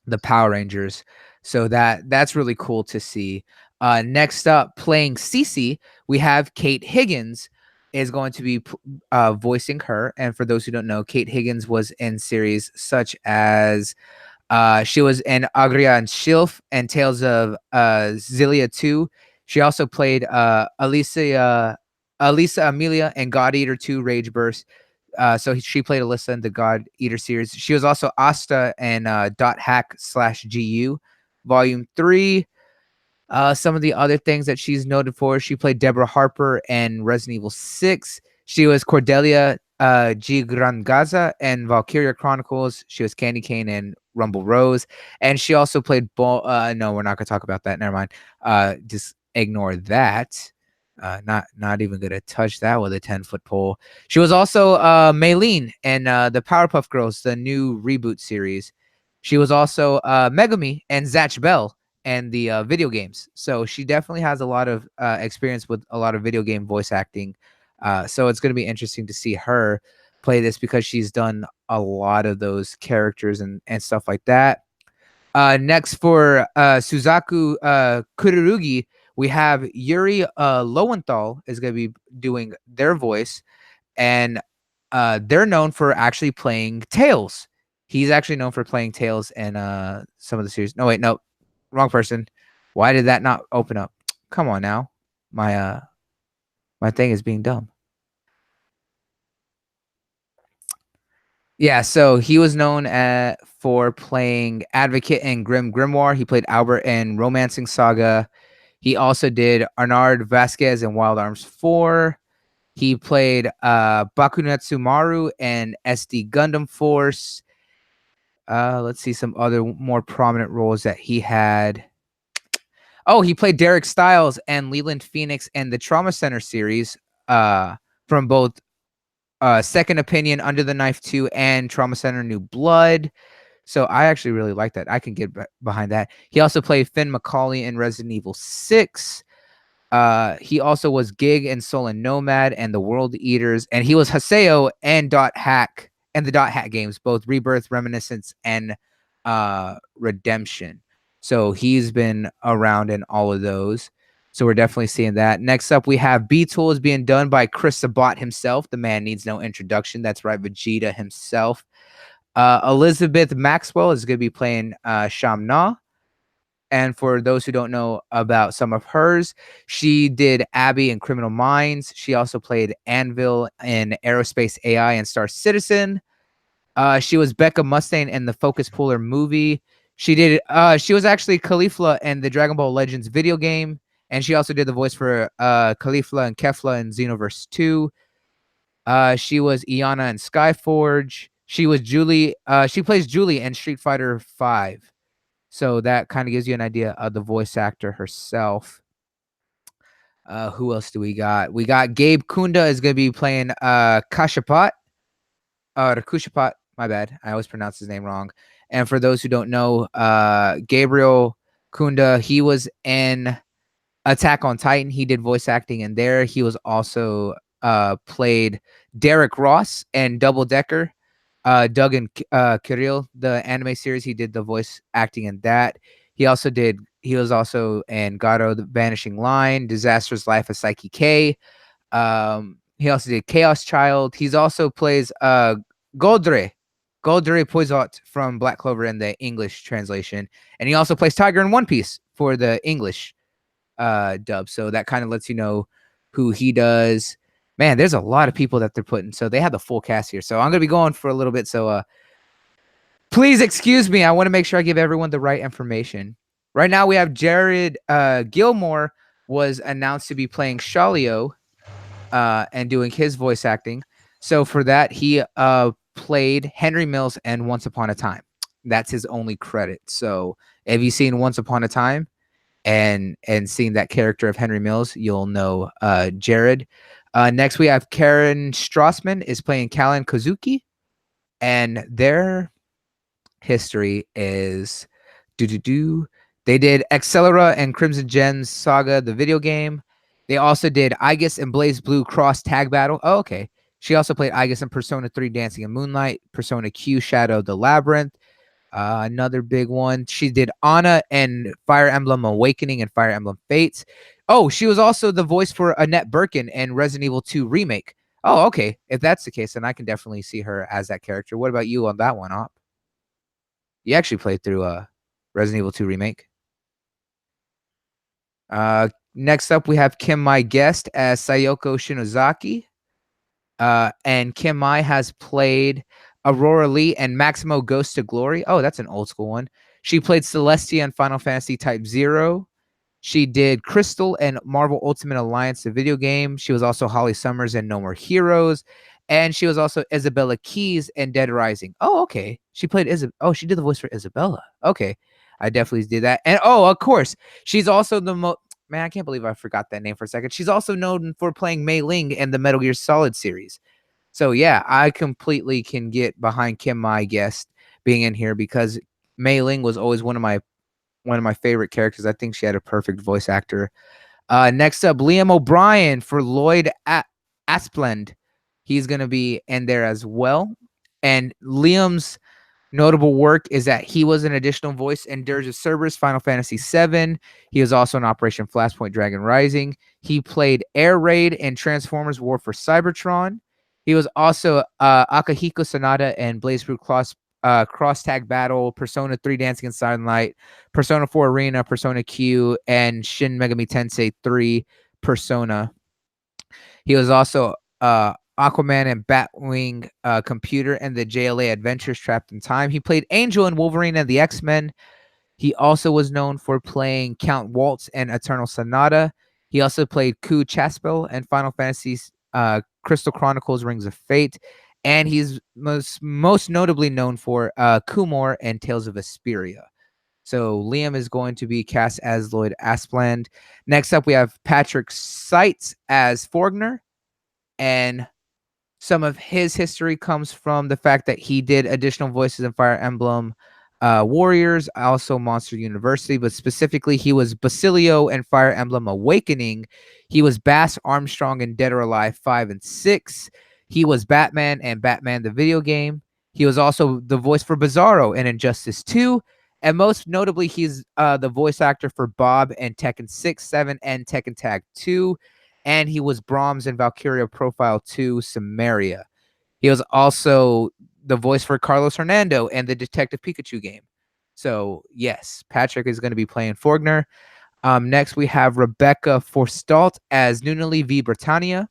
[SPEAKER 1] the Power Rangers. So that's really cool to see. Next up, playing Cece, we have Kate Higgins is going to be voicing her. And for those who don't know, Kate Higgins was in series such as she was in Agria and Shilf and Tales of Zilia 2. She also played Elisa Amelia and God Eater 2 Rage Burst. So she played Alyssa in the God Eater series. She was also Asta in Dot Hack / GU Volume 3. Some of the other things that she's noted for, she played Deborah Harper in Resident Evil 6. She was Cordelia G. Grangaza and Valkyria Chronicles. She was Candy Cane and Rumble Rose. And she also played no, we're not gonna talk about that. Never mind. Just ignore that. Not even gonna touch that with a 10-foot pole. She was also Maylene in the Powerpuff Girls, the new reboot series. She was also Megami and Zatch Bell and the video games. So she definitely has a lot of experience with a lot of video game voice acting. So it's going to be interesting to see her play this because she's done a lot of those characters and stuff like that. Next for Suzaku Kururugi, we have Yuri Lowenthal is going to be doing their voice, and they're known for actually playing Tails. He's actually known for playing Tails in some of the series. No, wait, no, wrong person. Why did that not open up? Come on now, my thing is being dumb. Yeah, so he was known for playing Advocate in Grim Grimoire. He played Albert in Romancing Saga. He also did Arnard Vasquez in Wild Arms 4. He played Bakunetsu Maru and SD Gundam Force. Let's see some other more prominent roles that he had. Oh, he played Derek Stiles and Leland Phoenix in the Trauma Center series from both Second Opinion, Under the Knife 2, and Trauma Center New Blood. So I actually really like that. I can get behind that. He also played Finn McCauley in Resident Evil 6. He also was Gig in Soul and Nomad and the World Eaters, and he was Haseo and Dot Hack and the Dot Hack games, both Rebirth, Reminiscence, and Redemption. So he's been around in all of those. So we're definitely seeing that. Next up, we have B-Tool is being done by Chris Sabat himself. The man needs no introduction. That's right, Vegeta himself. Elizabeth Maxwell is going to be playing Shamna. And for those who don't know about some of hers, she did Abby in Criminal Minds. She also played Anvil in Aerospace AI and Star Citizen. She was Becca Mustang in the Focus Puller movie. She was actually Caulifla in the Dragon Ball Legends video game. And she also did the voice for Caulifla and Kefla in Xenoverse 2. She was Iana in Skyforge. She was Julie. She plays Julie in Street Fighter 5. So that kind of gives you an idea of the voice actor herself. Who else do we got? We got Gabe Kunda is going to be playing Kashapat. Or Kushapat. My bad. I always pronounce his name wrong. And for those who don't know, Gabriel Kunda, he was in Attack on Titan. He did voice acting in there. He was also played Derek Ross and Double Decker. Doug and Kirill, the anime series, he did the voice acting in that. He was also in Gato, the Vanishing Line, Disastrous Life of Psyche K. He also did Chaos Child. He's also plays Goldre Poizot from Black Clover in the English translation. And he also plays Tiger in One Piece for the English dub. So that kind of lets you know who he does. Man, there's a lot of people that they're putting. So they have the full cast here. So I'm going to be going for a little bit. So please excuse me. I want to make sure I give everyone the right information. Right now we have Jared Gilmore was announced to be playing Shalio and doing his voice acting. So for that, he played Henry Mills and Once Upon a Time. That's his only credit. So have you seen Once Upon a Time and seeing that character of Henry Mills, you'll know Jared. Next, we have Karen Strassman is playing Callan Kozuki, and their history is They did Accelera and Crimson Gems Saga, the video game. They also did Aegis and Blaze Blue Cross Tag Battle. Oh, okay. She also played Aegis in Persona 3 Dancing in Moonlight, Persona Q Shadow the Labyrinth. Another big one. She did Anna and Fire Emblem Awakening and Fire Emblem Fates. Oh, she was also the voice for Annette Birkin in Resident Evil 2 Remake. Oh, okay. If that's the case, then I can definitely see her as that character. What about you on that one, Op? You actually played through Resident Evil 2 Remake. Next up, we have Kim My Guest as Sayoko Shinozaki. And Kim Mai has played Aurora Lee and Maximo Ghost to Glory. Oh, that's an old school one. She played Celestia in Final Fantasy Type Zero. She did Crystal and Marvel Ultimate Alliance, the video game. She was also Holly Summers in No More Heroes. And she was also Isabella Keys in Dead Rising. Oh, okay. She played Oh, she did the voice for Isabella. Okay. I definitely did that. And oh, of course, she's also the man, I can't believe I forgot that name for a second. She's also known for playing Mei Ling in the Metal Gear Solid series. So yeah, I completely can get behind Kim Mai guest being in here because Mei Ling was always one of my favorite characters. I think she had a perfect voice actor. Next up, Liam O'Brien for Lloyd Asplund. He's gonna be in there as well. And Liam's notable work is that he was an additional voice in Dirge of Cerberus, Final Fantasy VII. He was also in Operation Flashpoint Dragon Rising. He played Air Raid in Transformers War for Cybertron. He was also Akahiko Sonata and Blaze Blue Cross Tag Battle, Persona 3 Dancing in Silent Persona 4 Arena, Persona Q, and Shin Megami Tensei 3 Persona. He was also Aquaman and Batwing Computer and the JLA Adventures Trapped in Time. He played Angel in Wolverine and the X-Men. He also was known for playing Count Waltz and Eternal Sonata. He also played Ku Chaspel and Final Fantasy's Crystal Chronicles Rings of Fate. And he's most notably known for Kumor and Tales of Vesperia. So Liam is going to be cast as Lloyd Asplund. Next up, we have Patrick Seitz as Forgner. And some of his history comes from the fact that he did additional voices in Fire Emblem Warriors, also Monster University, but specifically he was Basilio in Fire Emblem Awakening. He was Bass Armstrong in Dead or Alive 5 and 6. He was Batman and Batman the video game. He was also the voice for Bizarro in Injustice 2. And most notably, he's the voice actor for Bob in Tekken 6, 7, and Tekken Tag 2. And he was Brahms in Valkyria Profile 2, Samaria. He was also the voice for Carlos Hernando and the Detective Pikachu game. So, yes, Patrick is going to be playing Forgner. Next, we have Rebecca Forstalt as Nunnally V. Britannia.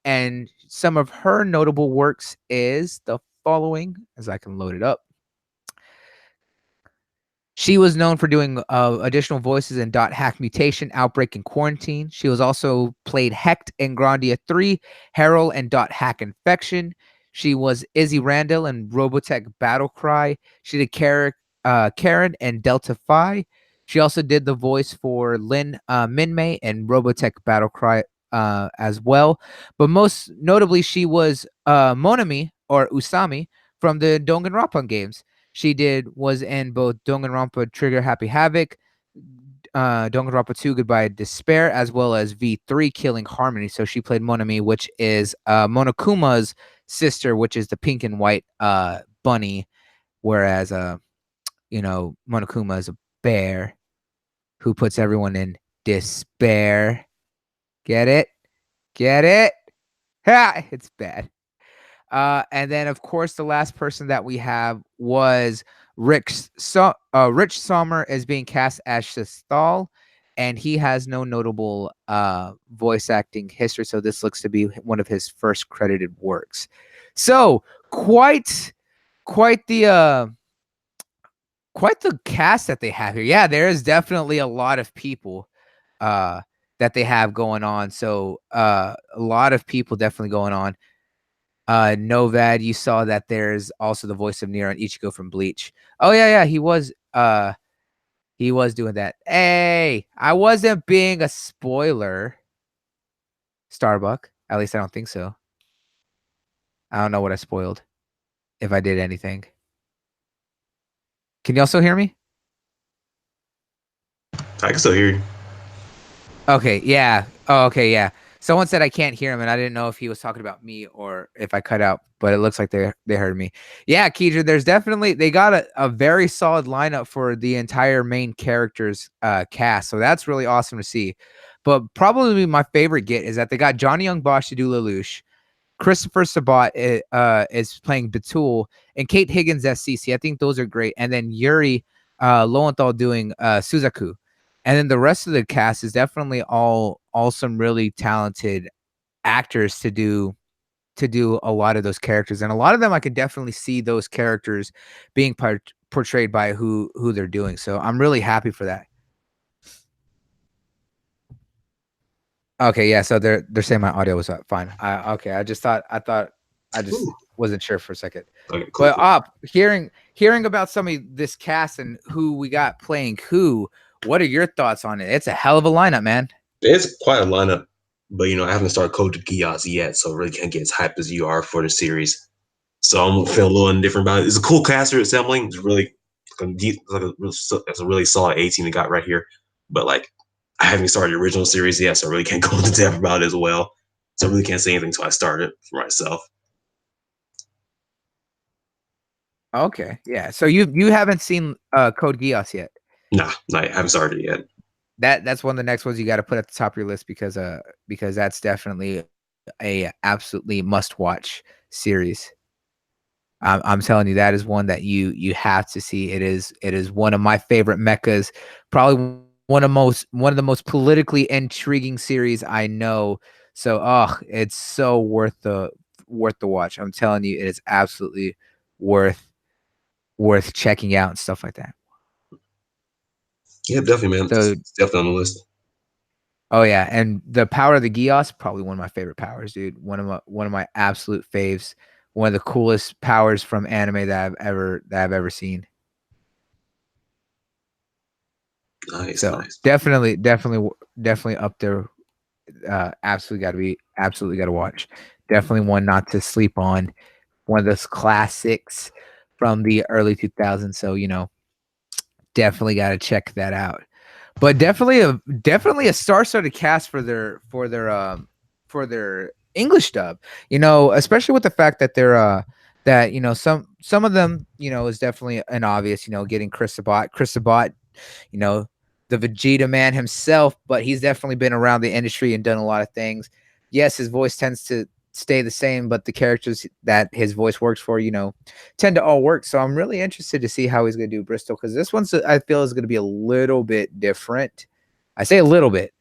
[SPEAKER 1] And some of her notable works is the following, as I can load it up. She was known for doing additional voices in Dot Hack Mutation, Outbreak, and Quarantine. She was also played Hecht in Grandia 3, Herald, and Dot Hack Infection. She was Izzy Randall in Robotech Battlecry. She did Karen and Delta Phi. She also did the voice for Lin Minmay in Robotech Battlecry as well. But most notably, she was Monami or Usami from the Danganronpa games. She was in both Danganronpa Trigger Happy Havoc, Danganronpa 2 Goodbye Despair, as well as V3 Killing Harmony. So she played Monami, which is Monokuma's sister, which is the pink and white bunny, whereas Monokuma is a bear who puts everyone in despair. Get it? Get it? Ha! It's bad. And then, of course, the last person that we have was Rich Sommer is being cast as Shastal, and he has no notable voice acting history, so this looks to be one of his first credited works. So quite the cast that they have here. Yeah, there is definitely a lot of people that they have going on. So a lot of people definitely going on. Novad, you saw that there's also the voice of Nero and Ichigo from Bleach. Oh yeah, he was doing that. Hey, I wasn't being a spoiler. Starbuck. At least I don't think so. I don't know what I spoiled. If I did anything. Can you also hear me?
[SPEAKER 2] I can still hear you.
[SPEAKER 1] Okay, yeah. Oh, okay, yeah. Someone said I can't hear him, and I didn't know if he was talking about me or if I cut out, but it looks like they heard me. Yeah, Keidra, they got a very solid lineup for the entire main characters cast, so that's really awesome to see. But probably my favorite get is that they got Johnny Young Bosch to do Lelouch, Christopher Sabat is playing Batul, and Kate Higgins as Cece. I think those are great. And then Yuri Lowenthal doing Suzaku. And then the rest of the cast is definitely all some really talented actors to do to do a lot of those characters, and a lot of them I could definitely see those characters being portrayed by who they're doing. So I'm really happy for that. Okay, yeah. So they're saying my audio was fine. Okay. I just
[SPEAKER 2] Ooh,
[SPEAKER 1] wasn't sure for a second.
[SPEAKER 2] okay, cool,
[SPEAKER 1] But
[SPEAKER 2] cool.
[SPEAKER 1] hearing about some of this cast and who we got playing who, what are your thoughts on it? It's a hell of a lineup, man.
[SPEAKER 2] It's quite a lineup, but I haven't started Code Geass yet, so I really can't get as hyped as you are for the series. So I'm feeling a little indifferent about it. It's a cool caster assembling. It's really it's a really solid A team they got right here. But like, I haven't started the original series yet, so I really can't go into depth about it as well. So I really can't say anything until I start it for myself.
[SPEAKER 1] Okay, yeah. So you haven't seen Code Geass yet.
[SPEAKER 2] Nah, I haven't started it yet.
[SPEAKER 1] That's one of the next ones you got to put at the top of your list because that's definitely a absolutely must watch series. I'm telling you, that is one that you have to see. It is one of my favorite mechas, probably one of the most politically intriguing series I know. So, it's so worth the watch. I'm telling you, it is absolutely worth checking out and stuff like that.
[SPEAKER 2] Yeah, definitely, man.
[SPEAKER 1] So,
[SPEAKER 2] It's definitely on the list.
[SPEAKER 1] oh yeah, and the power of the Geass, probably one of my favorite powers, dude. One of my absolute faves. One of the coolest powers from anime that I've ever seen.
[SPEAKER 2] Nice,
[SPEAKER 1] So
[SPEAKER 2] nice.
[SPEAKER 1] definitely up there. Absolutely got to watch. Definitely one not to sleep on. One of those classics from the early 2000s. So definitely got to check that out. But definitely a star-studded cast for their English dub. Especially with the fact that they're that some of them is definitely an obvious. Getting Chris Sabat. Chris Sabat, you know, the Vegeta man himself, but he's definitely been around the industry and done a lot of things. Yes, his voice tends to stay the same, but the characters that his voice works for, tend to all work. So I'm really interested to see how he's going to do Bristol, because this one's I feel is going to be a little bit different. I say a little bit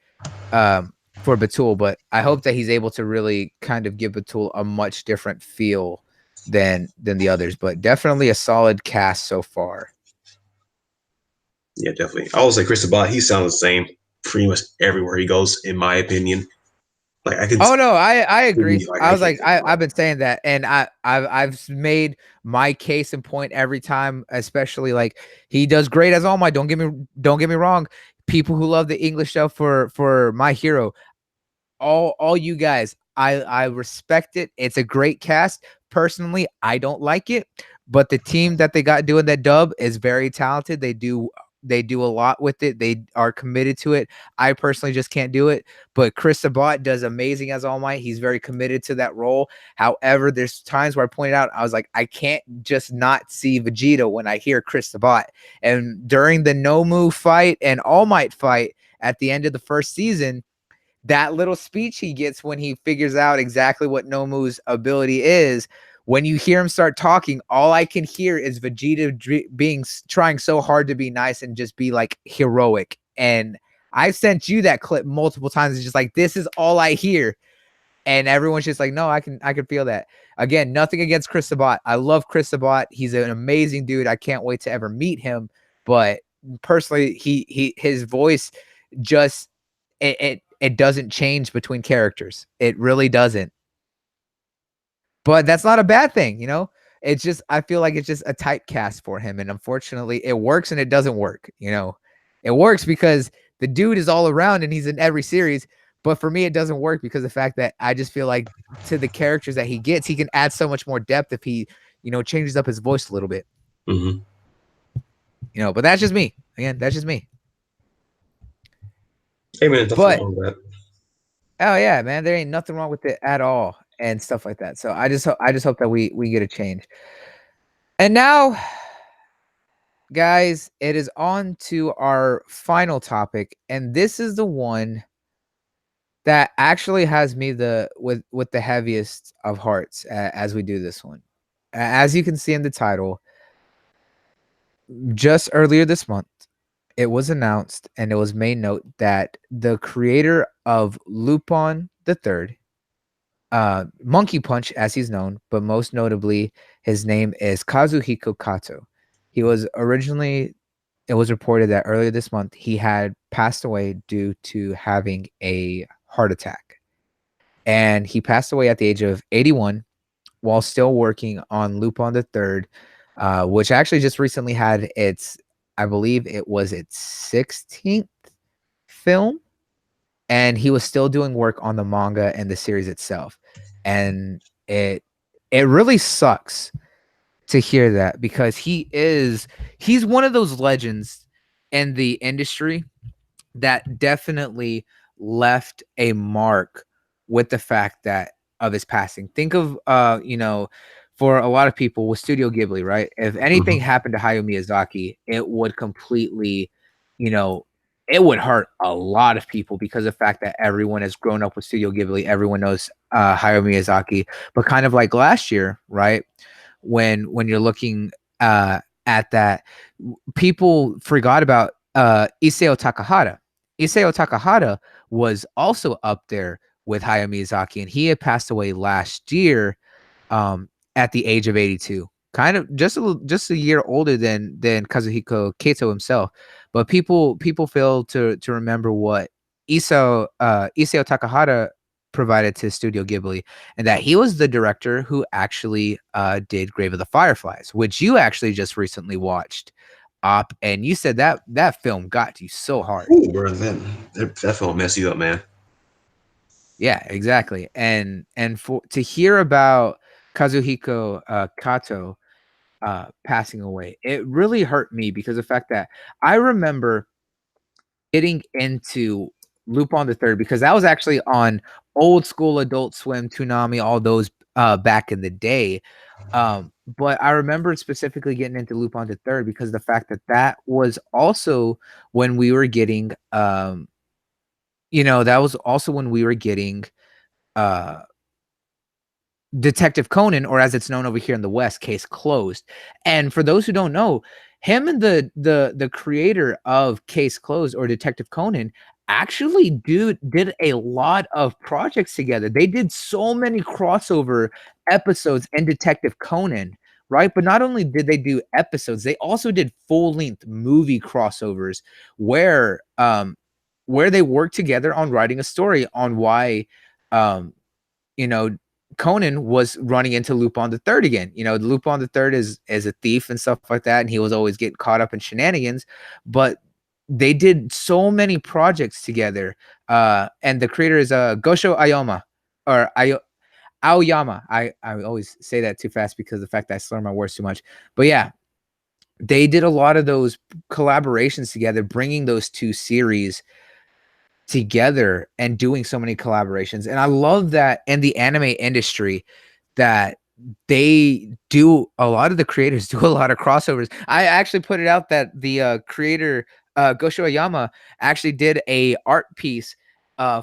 [SPEAKER 1] for Batul, but I hope that he's able to really kind of give Batul a much different feel than the others. But definitely a solid cast so far.
[SPEAKER 2] Yeah, definitely. I would say Chris Sabat, he sounds the same pretty much everywhere he goes, in my opinion. Like I could
[SPEAKER 1] Oh no, I agree.
[SPEAKER 2] like
[SPEAKER 1] I
[SPEAKER 2] I
[SPEAKER 1] was
[SPEAKER 2] can't
[SPEAKER 1] like,
[SPEAKER 2] say
[SPEAKER 1] I've been saying that, and I've made my case and point every time, especially like he does great as All Might. Don't get me wrong. People who love the English stuff for My Hero, all you guys, I respect it. It's a great cast. Personally, I don't like it, but the team that they got doing that dub is very talented. They do a lot with it. They are committed to it. I personally just can't do it, but Chris Sabat does amazing as All Might. He's very committed to that role. However, there's times where I pointed out, I was like, I can't just not see Vegeta when I hear Chris Sabat. And during the Nomu fight and All Might fight at the end of the first season, that little speech he gets when he figures out exactly what Nomu's ability is, when you hear him start talking, all I can hear is Vegeta trying so hard to be nice and just be like heroic. And I've sent you that clip multiple times. It's just like, this is all I hear. And everyone's just like, no, I can feel that. Again, nothing against Chris Sabat. I love Chris Sabat. He's an amazing dude. I can't wait to ever meet him. But personally, his voice just it doesn't change between characters. It really doesn't. But that's not a bad thing. It's just, I feel like it's just a typecast for him, and unfortunately, it works and it doesn't work. It works because the dude is all around and he's in every series. But for me, it doesn't work because of the fact that I just feel like to the characters that he gets, he can add so much more depth if he, changes up his voice a little bit.
[SPEAKER 2] hmm
[SPEAKER 1] But that's just me. Again, that's just me.
[SPEAKER 2] Hey man, nothing
[SPEAKER 1] But
[SPEAKER 2] wrong with that.
[SPEAKER 1] oh yeah, man, there ain't nothing wrong with it at all and stuff like that. So I just hope that we get a change. And now, guys, it is on to our final topic, and this is the one that actually has me with the heaviest of hearts as we do this one. As you can see in the title, just earlier this month, it was announced and it was made note that the creator of Lupin the Third Monkey Punch, as he's known, but most notably, his name is Kazuhiko Kato. He was originally, it was reported that earlier this month he had passed away due to having a heart attack. And he passed away at the age of 81 while still working on Lupin the Third, which actually just recently had its, I believe it was its 16th film, and he was still doing work on the manga and the series itself. And it it really sucks to hear that because he's one of those legends in the industry that definitely left a mark with the fact that of his passing. Think of for a lot of people with Studio Ghibli, right? If anything
[SPEAKER 2] Hmm.
[SPEAKER 1] happened to Hayao Miyazaki, it would completely, you know, it would hurt a lot of people because of the fact that everyone has grown up with Studio Ghibli, everyone knows Hayao Miyazaki. But kind of like last year, right? When you're looking at that, people forgot about Isao Takahata. Isao Takahata was also up there with Hayao Miyazaki, and he had passed away last year at the age of 82. Kind of just a year older than Kazuhiko Kato himself. But people fail to remember what Isao Takahata provided to Studio Ghibli, and that he was the director who actually did Grave of the Fireflies, which you actually just recently watched. And you said that that film got you so hard.
[SPEAKER 2] Ooh, bro, that film mess you up, man.
[SPEAKER 1] Yeah, exactly. And for to hear about Kazuhiko Kato passing away, it really hurt me because of the fact that I remember getting into Lupin the Third because that was actually on old school Adult Swim, Toonami, all those back in the day. But I remember specifically getting into Lupin the Third because the fact that that was also when we were getting, that was also when we were getting uh Detective Conan, or as it's known over here in the West, Case Closed. And for those who don't know, him and the creator of Case Closed or Detective Conan actually did a lot of projects together. They did so many crossover episodes in Detective Conan, right? But not only did they do episodes, they also did full-length movie crossovers where they worked together on writing a story on why um you know, Conan was running into Lupin the Third again. Lupin the Third is a thief and stuff like that, and he was always getting caught up in shenanigans. But they did so many projects together. And the creator is Gosho Ayoma or Aoyama. I always say that too fast because of the fact that I slur my words too much. But yeah, they did a lot of those collaborations together, bringing those two series together and doing so many collaborations. And I love that in the anime industry that they do a lot of the creators do a lot of crossovers. I actually put it out that the creator Gosho Oyama actually did a art piece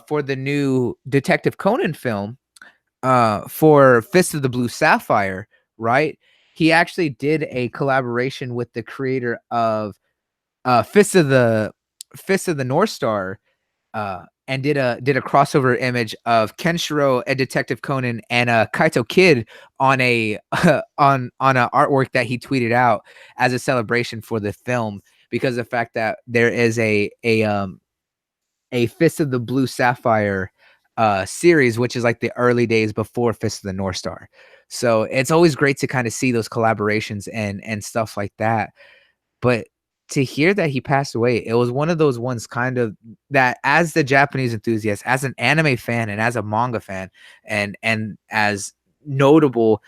[SPEAKER 1] for the new Detective Conan film for Fist of the Blue Sapphire, right? He actually did a collaboration with the creator of Fist of the North Star, and did a crossover image of Kenshiro and Detective Conan and Kaito Kid on a on a artwork that he tweeted out as a celebration for the film because of the fact that there is a Fist of the Blue Sapphire series, which is like the early days before Fist of the North Star. So it's always great to kind of see those collaborations and stuff like that. But to hear that he passed away, it was one of those ones kind of that as the Japanese enthusiast, as an anime fan and as a manga fan, and as notable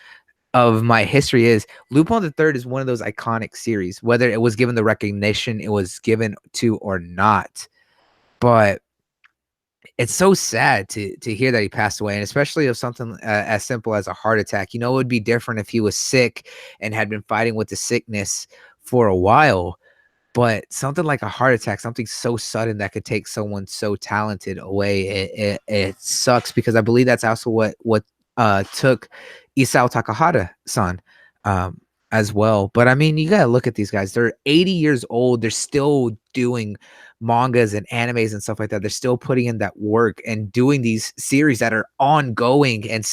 [SPEAKER 1] of my history is Lupin the Third is one of those iconic series, whether it was given the recognition it was given to or not. But it's so sad to hear that he passed away, and especially of something as simple as a heart attack. It would be different if he was sick and had been fighting with the sickness for a while, but something like a heart attack, something so sudden that could take someone so talented away, it sucks because I believe that's also what took Isao Takahata son. as well. But I mean, you gotta look at these guys. They're 80 years old. They're still doing mangas and animes and stuff like that. They're still putting in that work and doing these series that are ongoing and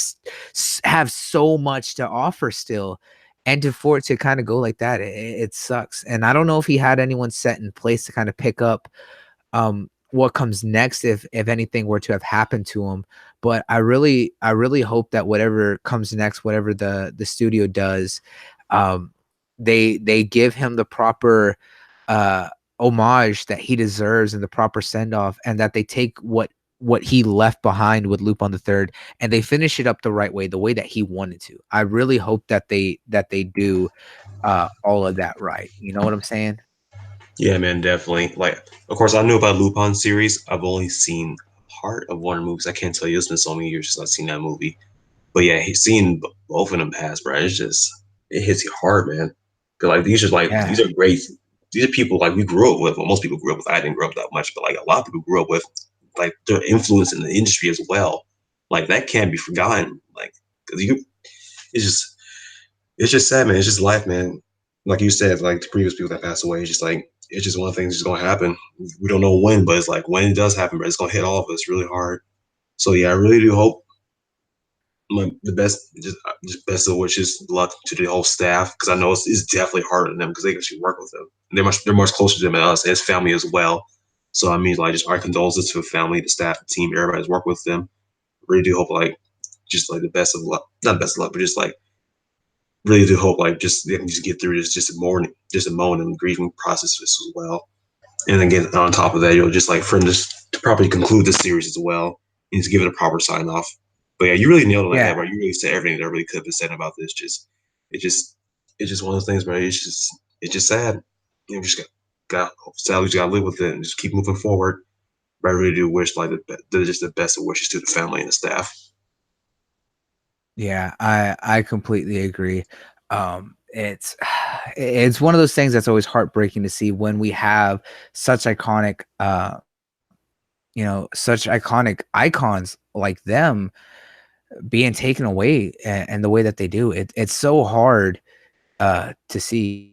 [SPEAKER 1] have so much to offer still. And for it to kind of go like that, it sucks. And I don't know if he had anyone set in place to kind of pick up what comes next if anything were to have happened to him. But I really hope that whatever comes next, whatever the studio does, um they give him the proper uh homage that he deserves and the proper send off, and that they take what he left behind with Lupin the Third and they finish it up the way that he wanted to. I really hope that they do all of that right. You know what I'm saying?
[SPEAKER 2] Yeah, man, definitely. Like, of course, I knew about Lupin series. I've only seen part of one of the movies. I can't tell you. It's been so many years since I've seen that movie. But yeah, seeing both of them pass, bro, it's just it hits you hard, man. Cause like
[SPEAKER 1] Yeah.
[SPEAKER 2] these are great. These are people like we grew up with. Well, most people grew up with. I didn't grow up that much, but like a lot of people grew up with. Like their influence in the industry as well. Like that can't be forgotten. Like because you, it's just it's just sad, man. It's just life, man. Like you said, like the previous people that passed away, it's just like it's just one of the things that's gonna happen. We don't know when, but it's like when it does happen, but it's gonna hit all of us really hard. So yeah, I really do hope the best, just best of wishes, luck to the whole staff because I know it's definitely harder than them because they actually work with them. And they're much closer to them than us, and his family as well. So I mean, like, just our condolences to the family, the staff, the team, everybody's worked with them. Really do hope like just like the best of luck, not best of luck, but just like really do hope like just they can just get through this just a mourning and grieving process as well. And again, on top of that, just like for just to properly conclude the series as well, and just give it a proper sign off. But yeah, you really nailed it on the head,
[SPEAKER 1] Yeah.
[SPEAKER 2] bro. You really said everything that really could have been said about this. It just, it's just one of those things, bro. It's just sad. You just sadly, just gotta live with it and just keep moving forward. But I really do wish like just the best of wishes to the family and the staff.
[SPEAKER 1] Yeah, I completely agree. It's it's one of those things that's always heartbreaking to see when we have such iconic such iconic icons like them being taken away and the way that they do. It's so hard to see.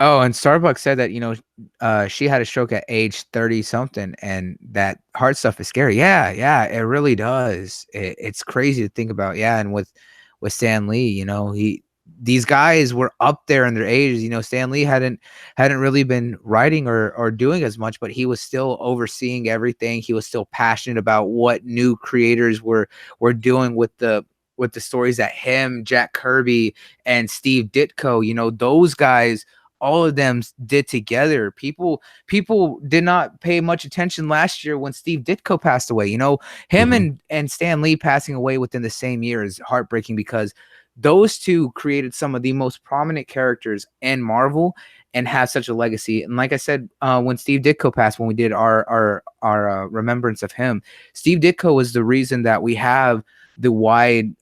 [SPEAKER 1] Oh, and Starbucks said that, she had a stroke at age 30 something, and that heart stuff is scary. Yeah, yeah, it really does. It's crazy to think about. Yeah, and with Stan Lee, these guys were up there in their ages. Stan Lee hadn't really been writing or doing as much, but he was still overseeing everything. He was still passionate about what new creators were doing with the stories that him, Jack Kirby, and Steve Ditko, those guys, all of them did together. People did not pay much attention last year when Steve Ditko passed away. Him
[SPEAKER 2] Hmm.
[SPEAKER 1] and Stan Lee passing away within the same year is heartbreaking because those two created some of the most prominent characters in Marvel and have such a legacy. And like I said, when Steve Ditko passed, when we did our remembrance of him, Steve Ditko was the reason that we have the wide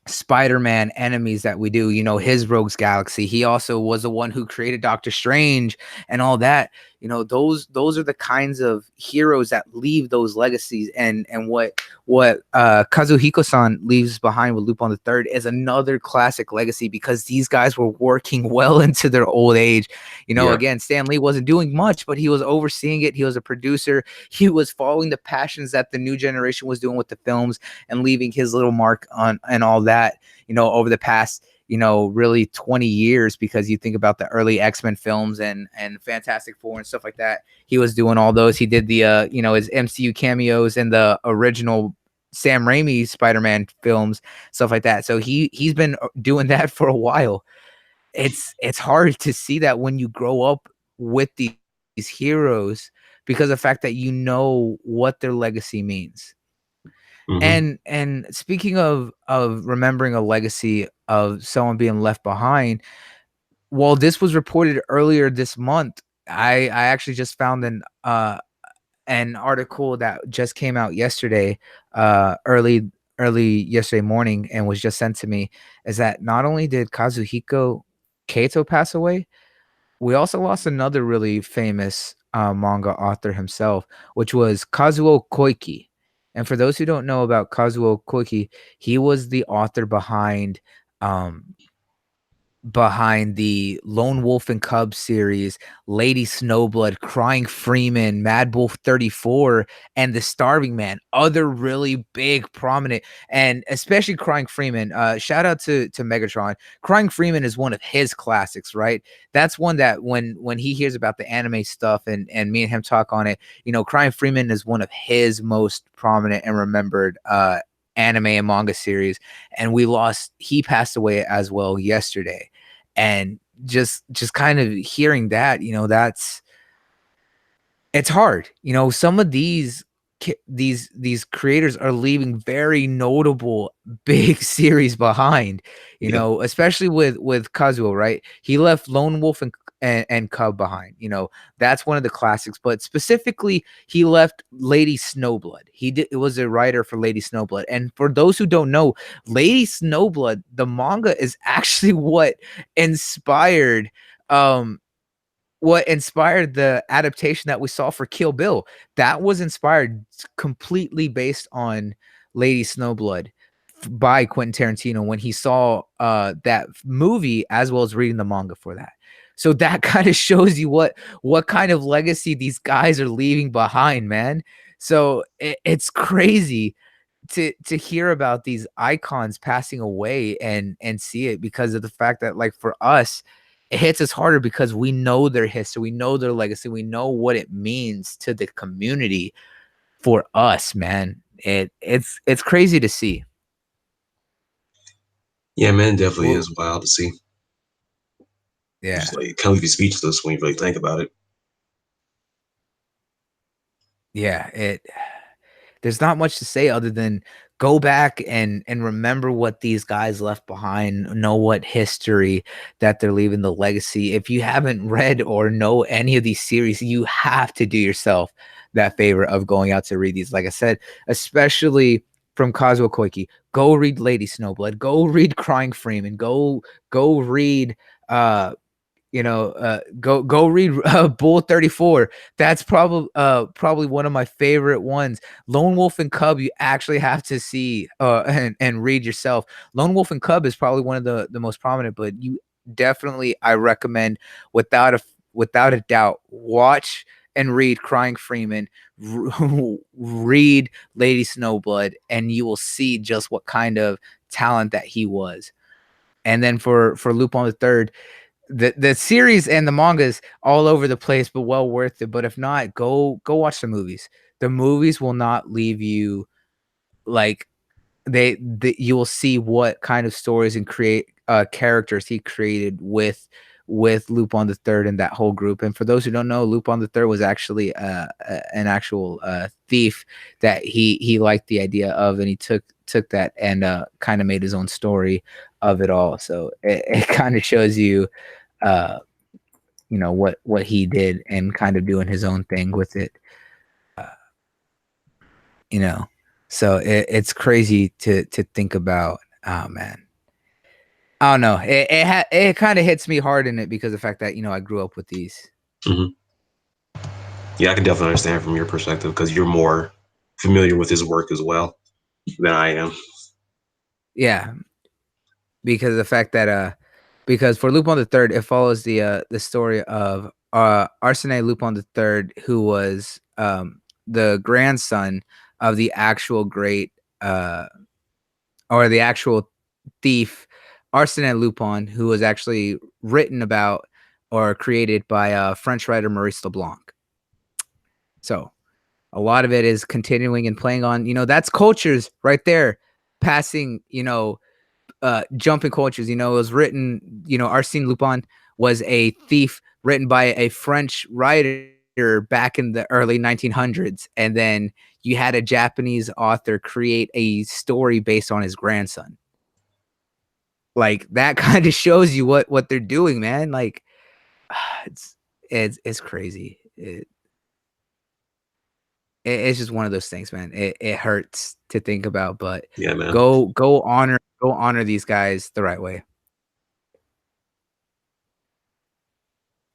[SPEAKER 1] Spider-Man enemies that we do, his Rogues Galaxy. He also was the one who created Doctor Strange and all that. Those are the kinds of heroes that leave those legacies, and what Kazuhiko-san leaves behind with Lupin the Third is another classic legacy because these guys were working well into their old age.
[SPEAKER 2] Yeah.
[SPEAKER 1] Again, Stan Lee wasn't doing much, but he was overseeing it. He was a producer. He was following the passions that the new generation was doing with the films and leaving his little mark on and all that, over the past, really 20 years, because you think about the early X-Men films and Fantastic Four and stuff like that. He was doing all those. He did the his MCU cameos in the original Sam Raimi Spider-Man films, stuff like that. So he's been doing that for a while. It's hard to see that when you grow up with these heroes, because of the fact that what their legacy means.
[SPEAKER 2] Hmm.
[SPEAKER 1] And speaking of remembering a legacy of someone being left behind, well, this was reported earlier this month. I actually just found an article that just came out yesterday, early yesterday morning, and was just sent to me. Is that not only did Kazuhiko Kato pass away, we also lost another really famous manga author himself, which was Kazuo Koike. And for those who don't know about Kazuo Koike, he was the author um behind the Lone Wolf and Cub series, Lady Snowblood, Crying Freeman, Mad Wolf 34, and The Starving Man. Other really big, prominent, and especially Crying Freeman. Shout out to Megatron. Crying Freeman is one of his classics, right? That's one that when he hears about the anime stuff and me and him talk on it, Crying Freeman is one of his most prominent and remembered anime and manga series. And he passed away as well yesterday. And just kind of hearing that, it's hard. Some of these creators are leaving very notable big series behind,
[SPEAKER 2] Yeah.
[SPEAKER 1] especially with Kazuo, right? He left Lone Wolf and Cub behind. That's one of the classics, but specifically he left Lady Snowblood. It was a writer for Lady Snowblood. And for those who don't know, Lady Snowblood, the manga is actually inspired um what inspired the adaptation that we saw for Kill Bill. That was inspired completely based on Lady Snowblood by Quentin Tarantino when he saw that movie as well as reading the manga for that. So that kind of shows you what kind of legacy these guys are leaving behind, man. So it's crazy to hear about these icons passing away and see it because of the fact that, like, for us it hits us harder because we know their history, we know their legacy, we know what it means to the community. For us, man, it's crazy to see.
[SPEAKER 2] Yeah, man, definitely
[SPEAKER 1] Well,
[SPEAKER 2] is wild to see. Just
[SPEAKER 1] yeah.
[SPEAKER 2] like kind of leave you speechless when you really think about it.
[SPEAKER 1] Yeah, there's not much to say other than go back and remember what these guys left behind, know what history that they're leaving, the legacy. If you haven't read or know any of these series, you have to do yourself that favor of going out to read these. Like I said, especially from Kazuo Koike, go read Lady Snowblood, go read Crying Freeman, go read go read Bull 34. That's probably one of my favorite ones. Lone Wolf and Cub you actually have to see and read yourself. Lone Wolf and Cub is probably one of the most prominent, but you definitely, I recommend, without a doubt, watch and read Crying Freeman, read Lady Snowblood, and you will see just what kind of talent that he was. And then for Lupin the Third, the series and the mangas all over the place, but well worth it. But if not, go watch the movies. The movies will not leave you like you will see what kind of stories and create characters he created with Lupin the Third and that whole group. And for those who don't know, Lupin the Third was actually an actual thief that he liked the idea of, and he took that and kind of made his own story of it all. So it kind of shows you uh what he did and kind of doing his own thing with it, uh, you know so it's crazy to think about. Oh man, I don't know, it kind of hits me hard in it because of the fact that I grew up with these.
[SPEAKER 2] Hmm. Yeah, I can definitely understand from your perspective because you're more familiar with his work as well than I am.
[SPEAKER 1] Yeah, because of the fact that because for Lupin the Third, it follows the story of Arsène Lupin the Third, who was the grandson of the actual great uh or the actual thief Arsène Lupin, who was actually written about or created by French writer Maurice Leblanc. So a lot of it is continuing and playing on, that's cultures right there, passing, jumping cultures. It was written, Arsène Lupin was a thief written by a French writer back in the early 1900s, and then you had a Japanese author create a story based on his grandson. Like, that kind of shows you what they're doing, man. Like, it's it's crazy. It's just one of those things, man. It hurts to think about, but
[SPEAKER 2] Yeah, man.
[SPEAKER 1] go honor these guys the right way.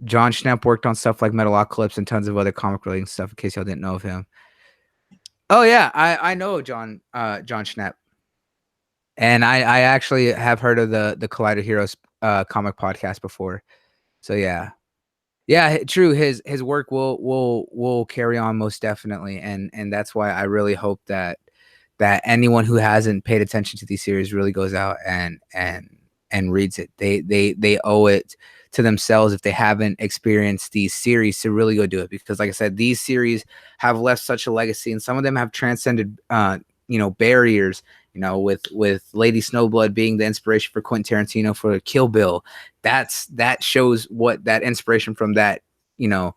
[SPEAKER 1] John Schnapp worked on stuff like Metalocalypse and tons of other comic related stuff, in case y'all didn't know of him. Oh yeah, I know John Schnapp, and I actually have heard of the Collider Heroes comic podcast before. So yeah. Yeah, true. His work will carry on most definitely, and that's why I really hope that anyone who hasn't paid attention to these series really goes out and reads it. They owe it to themselves if they haven't experienced these series to really go do it, because like I said, these series have left such a legacy, and some of them have transcended barriers. With Lady Snowblood being the inspiration for Quentin Tarantino for Kill Bill, that shows what that inspiration from you know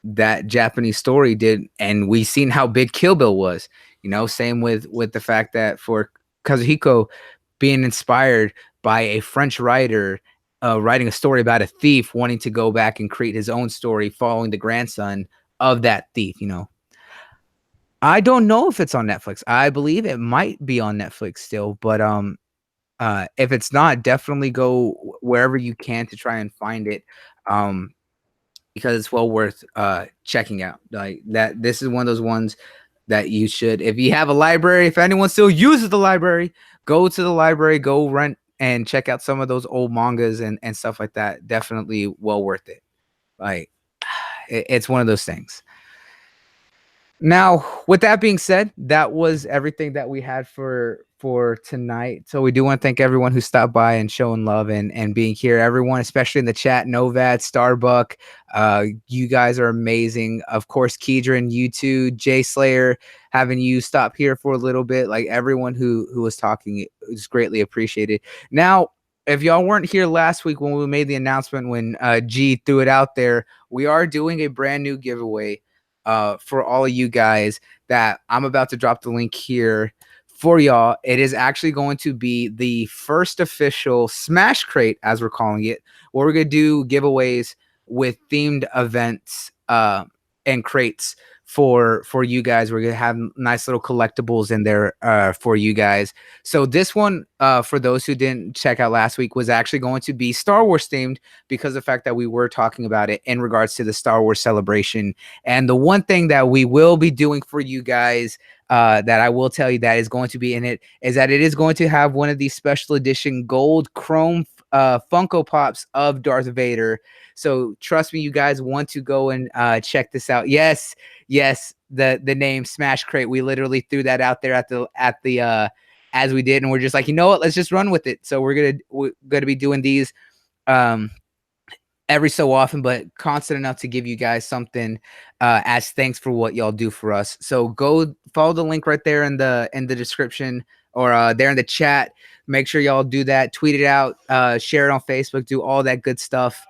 [SPEAKER 1] that Japanese story did, and we seen how big Kill Bill was. Same with the fact that for Kazuhiko being inspired by a French writer writing a story about a thief wanting to go back and create his own story following the grandson of that thief. I don't know if it's on Netflix. I believe it might be on Netflix still, but if it's not, definitely go wherever you can to try and find it. Um, because it's well worth checking out. Like that, this is one of those ones that you should, if you have a library, if anyone still uses the library, go to the library, go rent and check out some of those old mangas and stuff like that. Definitely well worth it. Like it's one of those things. Now, with that being said, that was everything that we had for tonight. So we do want to thank everyone who stopped by and showing love and being here. Everyone, especially in the chat, Novad, Starbuck, you guys are amazing. Of course, Keedron, you too, Jay Slayer, having you stop here for a little bit. Like everyone who was talking is greatly appreciated. Now, if y'all weren't here last week when we made the announcement, when G threw it out there, we are doing a brand new giveaway for all of you guys that I'm about to drop the link here for y'all. It is actually going to be the first official Smash Crate, as we're calling it, where we're going to do giveaways with themed events and crates for you guys. We're going to have nice little collectibles in there for you guys. So this one, for those who didn't check out last week, was actually going to be Star Wars themed, because of the fact that we were talking about it in regards to the Star Wars celebration. And the one thing that we will be doing for you guys, that I will tell you that is going to be in it, is that it is going to have one of these special edition gold chrome Funko Pops of Darth Vader. So trust me, you guys want to go and check this out. Yes, the name Smash Crate, we literally threw that out there at the as we did, and we're just like, you know what, let's just run with it. So we're gonna be doing these every so often, but constant enough to give you guys something as thanks for what y'all do for us. So go follow the link right there in the description, or there in the chat. Make sure y'all do that. Tweet it out, share it on Facebook, do all that good stuff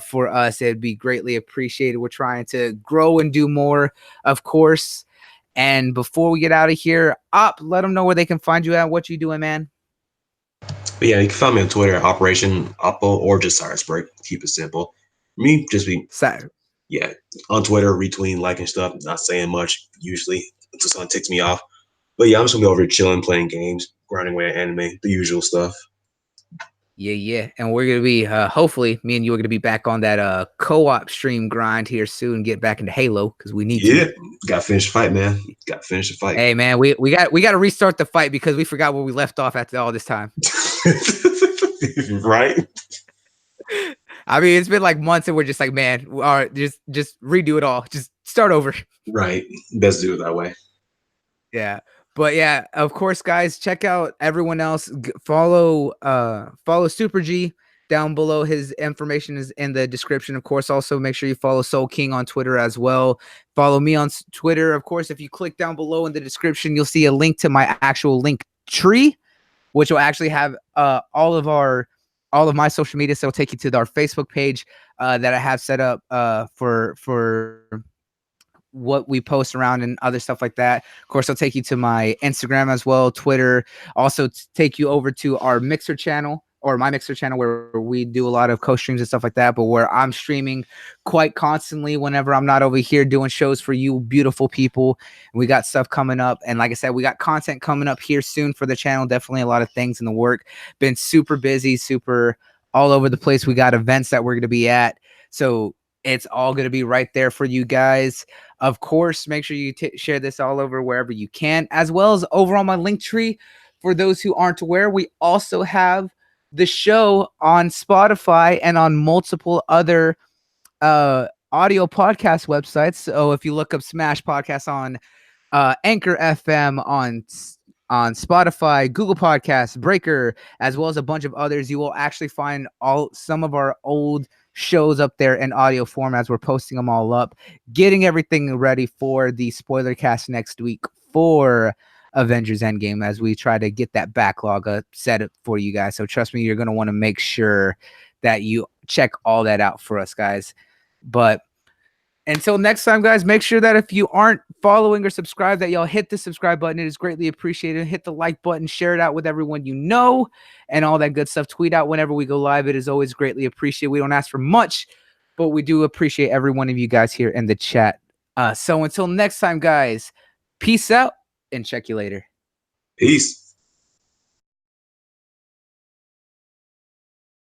[SPEAKER 1] for us. It'd be greatly appreciated. We're trying to grow and do more, of course. And before we get out of here, let them know where they can find you at. What you doing, man?
[SPEAKER 2] But yeah, you can find me on Twitter at Operation Oppo or just Cyrus Break. Keep it simple. Me, just be yeah, on Twitter, retweeting, liking stuff, not saying much usually until someone ticks me off. But yeah, I'm just gonna be over here chilling, playing games, grinding away at anime, the usual stuff.
[SPEAKER 1] Yeah. And we're gonna be hopefully me and you are gonna be back on that co-op stream grind here soon, get back into Halo, because we need
[SPEAKER 2] Yeah,
[SPEAKER 1] to.
[SPEAKER 2] gotta finish the fight, man. Gotta finish the fight.
[SPEAKER 1] Hey man, we got to restart the fight because we forgot where we left off after all this time.
[SPEAKER 2] Right?
[SPEAKER 1] I mean, it's been like months and we're just like, man, all right, just redo it all. Just start over.
[SPEAKER 2] Right. Best do it that way.
[SPEAKER 1] Yeah. But yeah, of course, guys, check out everyone else. Follow Super G down below. His information is in the description. Of course, also make sure you follow Soul King on Twitter as well. Follow me on Twitter. Of course, if you click down below in the description, you'll see a link to my actual link tree, which will actually have all of my social media. So it'll take you to our Facebook page that I have set up for what we post around and other stuff like that. Of course, I'll take you to my Instagram as well, Twitter. Also take you over to our Mixer channel, or my Mixer channel, where we do a lot of co-streams and stuff like that, but where I'm streaming quite constantly whenever I'm not over here doing shows for you beautiful people. We got stuff coming up, and like I said, we got content coming up here soon for the channel. Definitely a lot of things in the work. Been super busy, super all over the place. We got events that we're going to be at. So It's all going to be right there for you guys. Of course, make sure you share this all over wherever you can, as well as over on my link tree. For those who aren't aware, we also have the show on Spotify and on multiple other audio podcast websites. So if you look up Smash Podcast on Anchor FM, on Spotify, Google Podcasts, Breaker, as well as a bunch of others, you will actually find some of our old shows up there in audio form as we're posting them all up, getting everything ready for the spoiler cast next week for Avengers Endgame as we try to get that backlog set up for you guys. So trust me, you're going to want to make sure that you check all that out for us, guys. But until next time, guys, make sure that if you aren't following or subscribed, that y'all hit the subscribe button. It is greatly appreciated. Hit the like button, share it out with everyone you know, and all that good stuff. Tweet out whenever we go live. It is always greatly appreciated. We don't ask for much, but we do appreciate every one of you guys here in the chat. So until next time, guys, peace out and check you later.
[SPEAKER 2] Peace.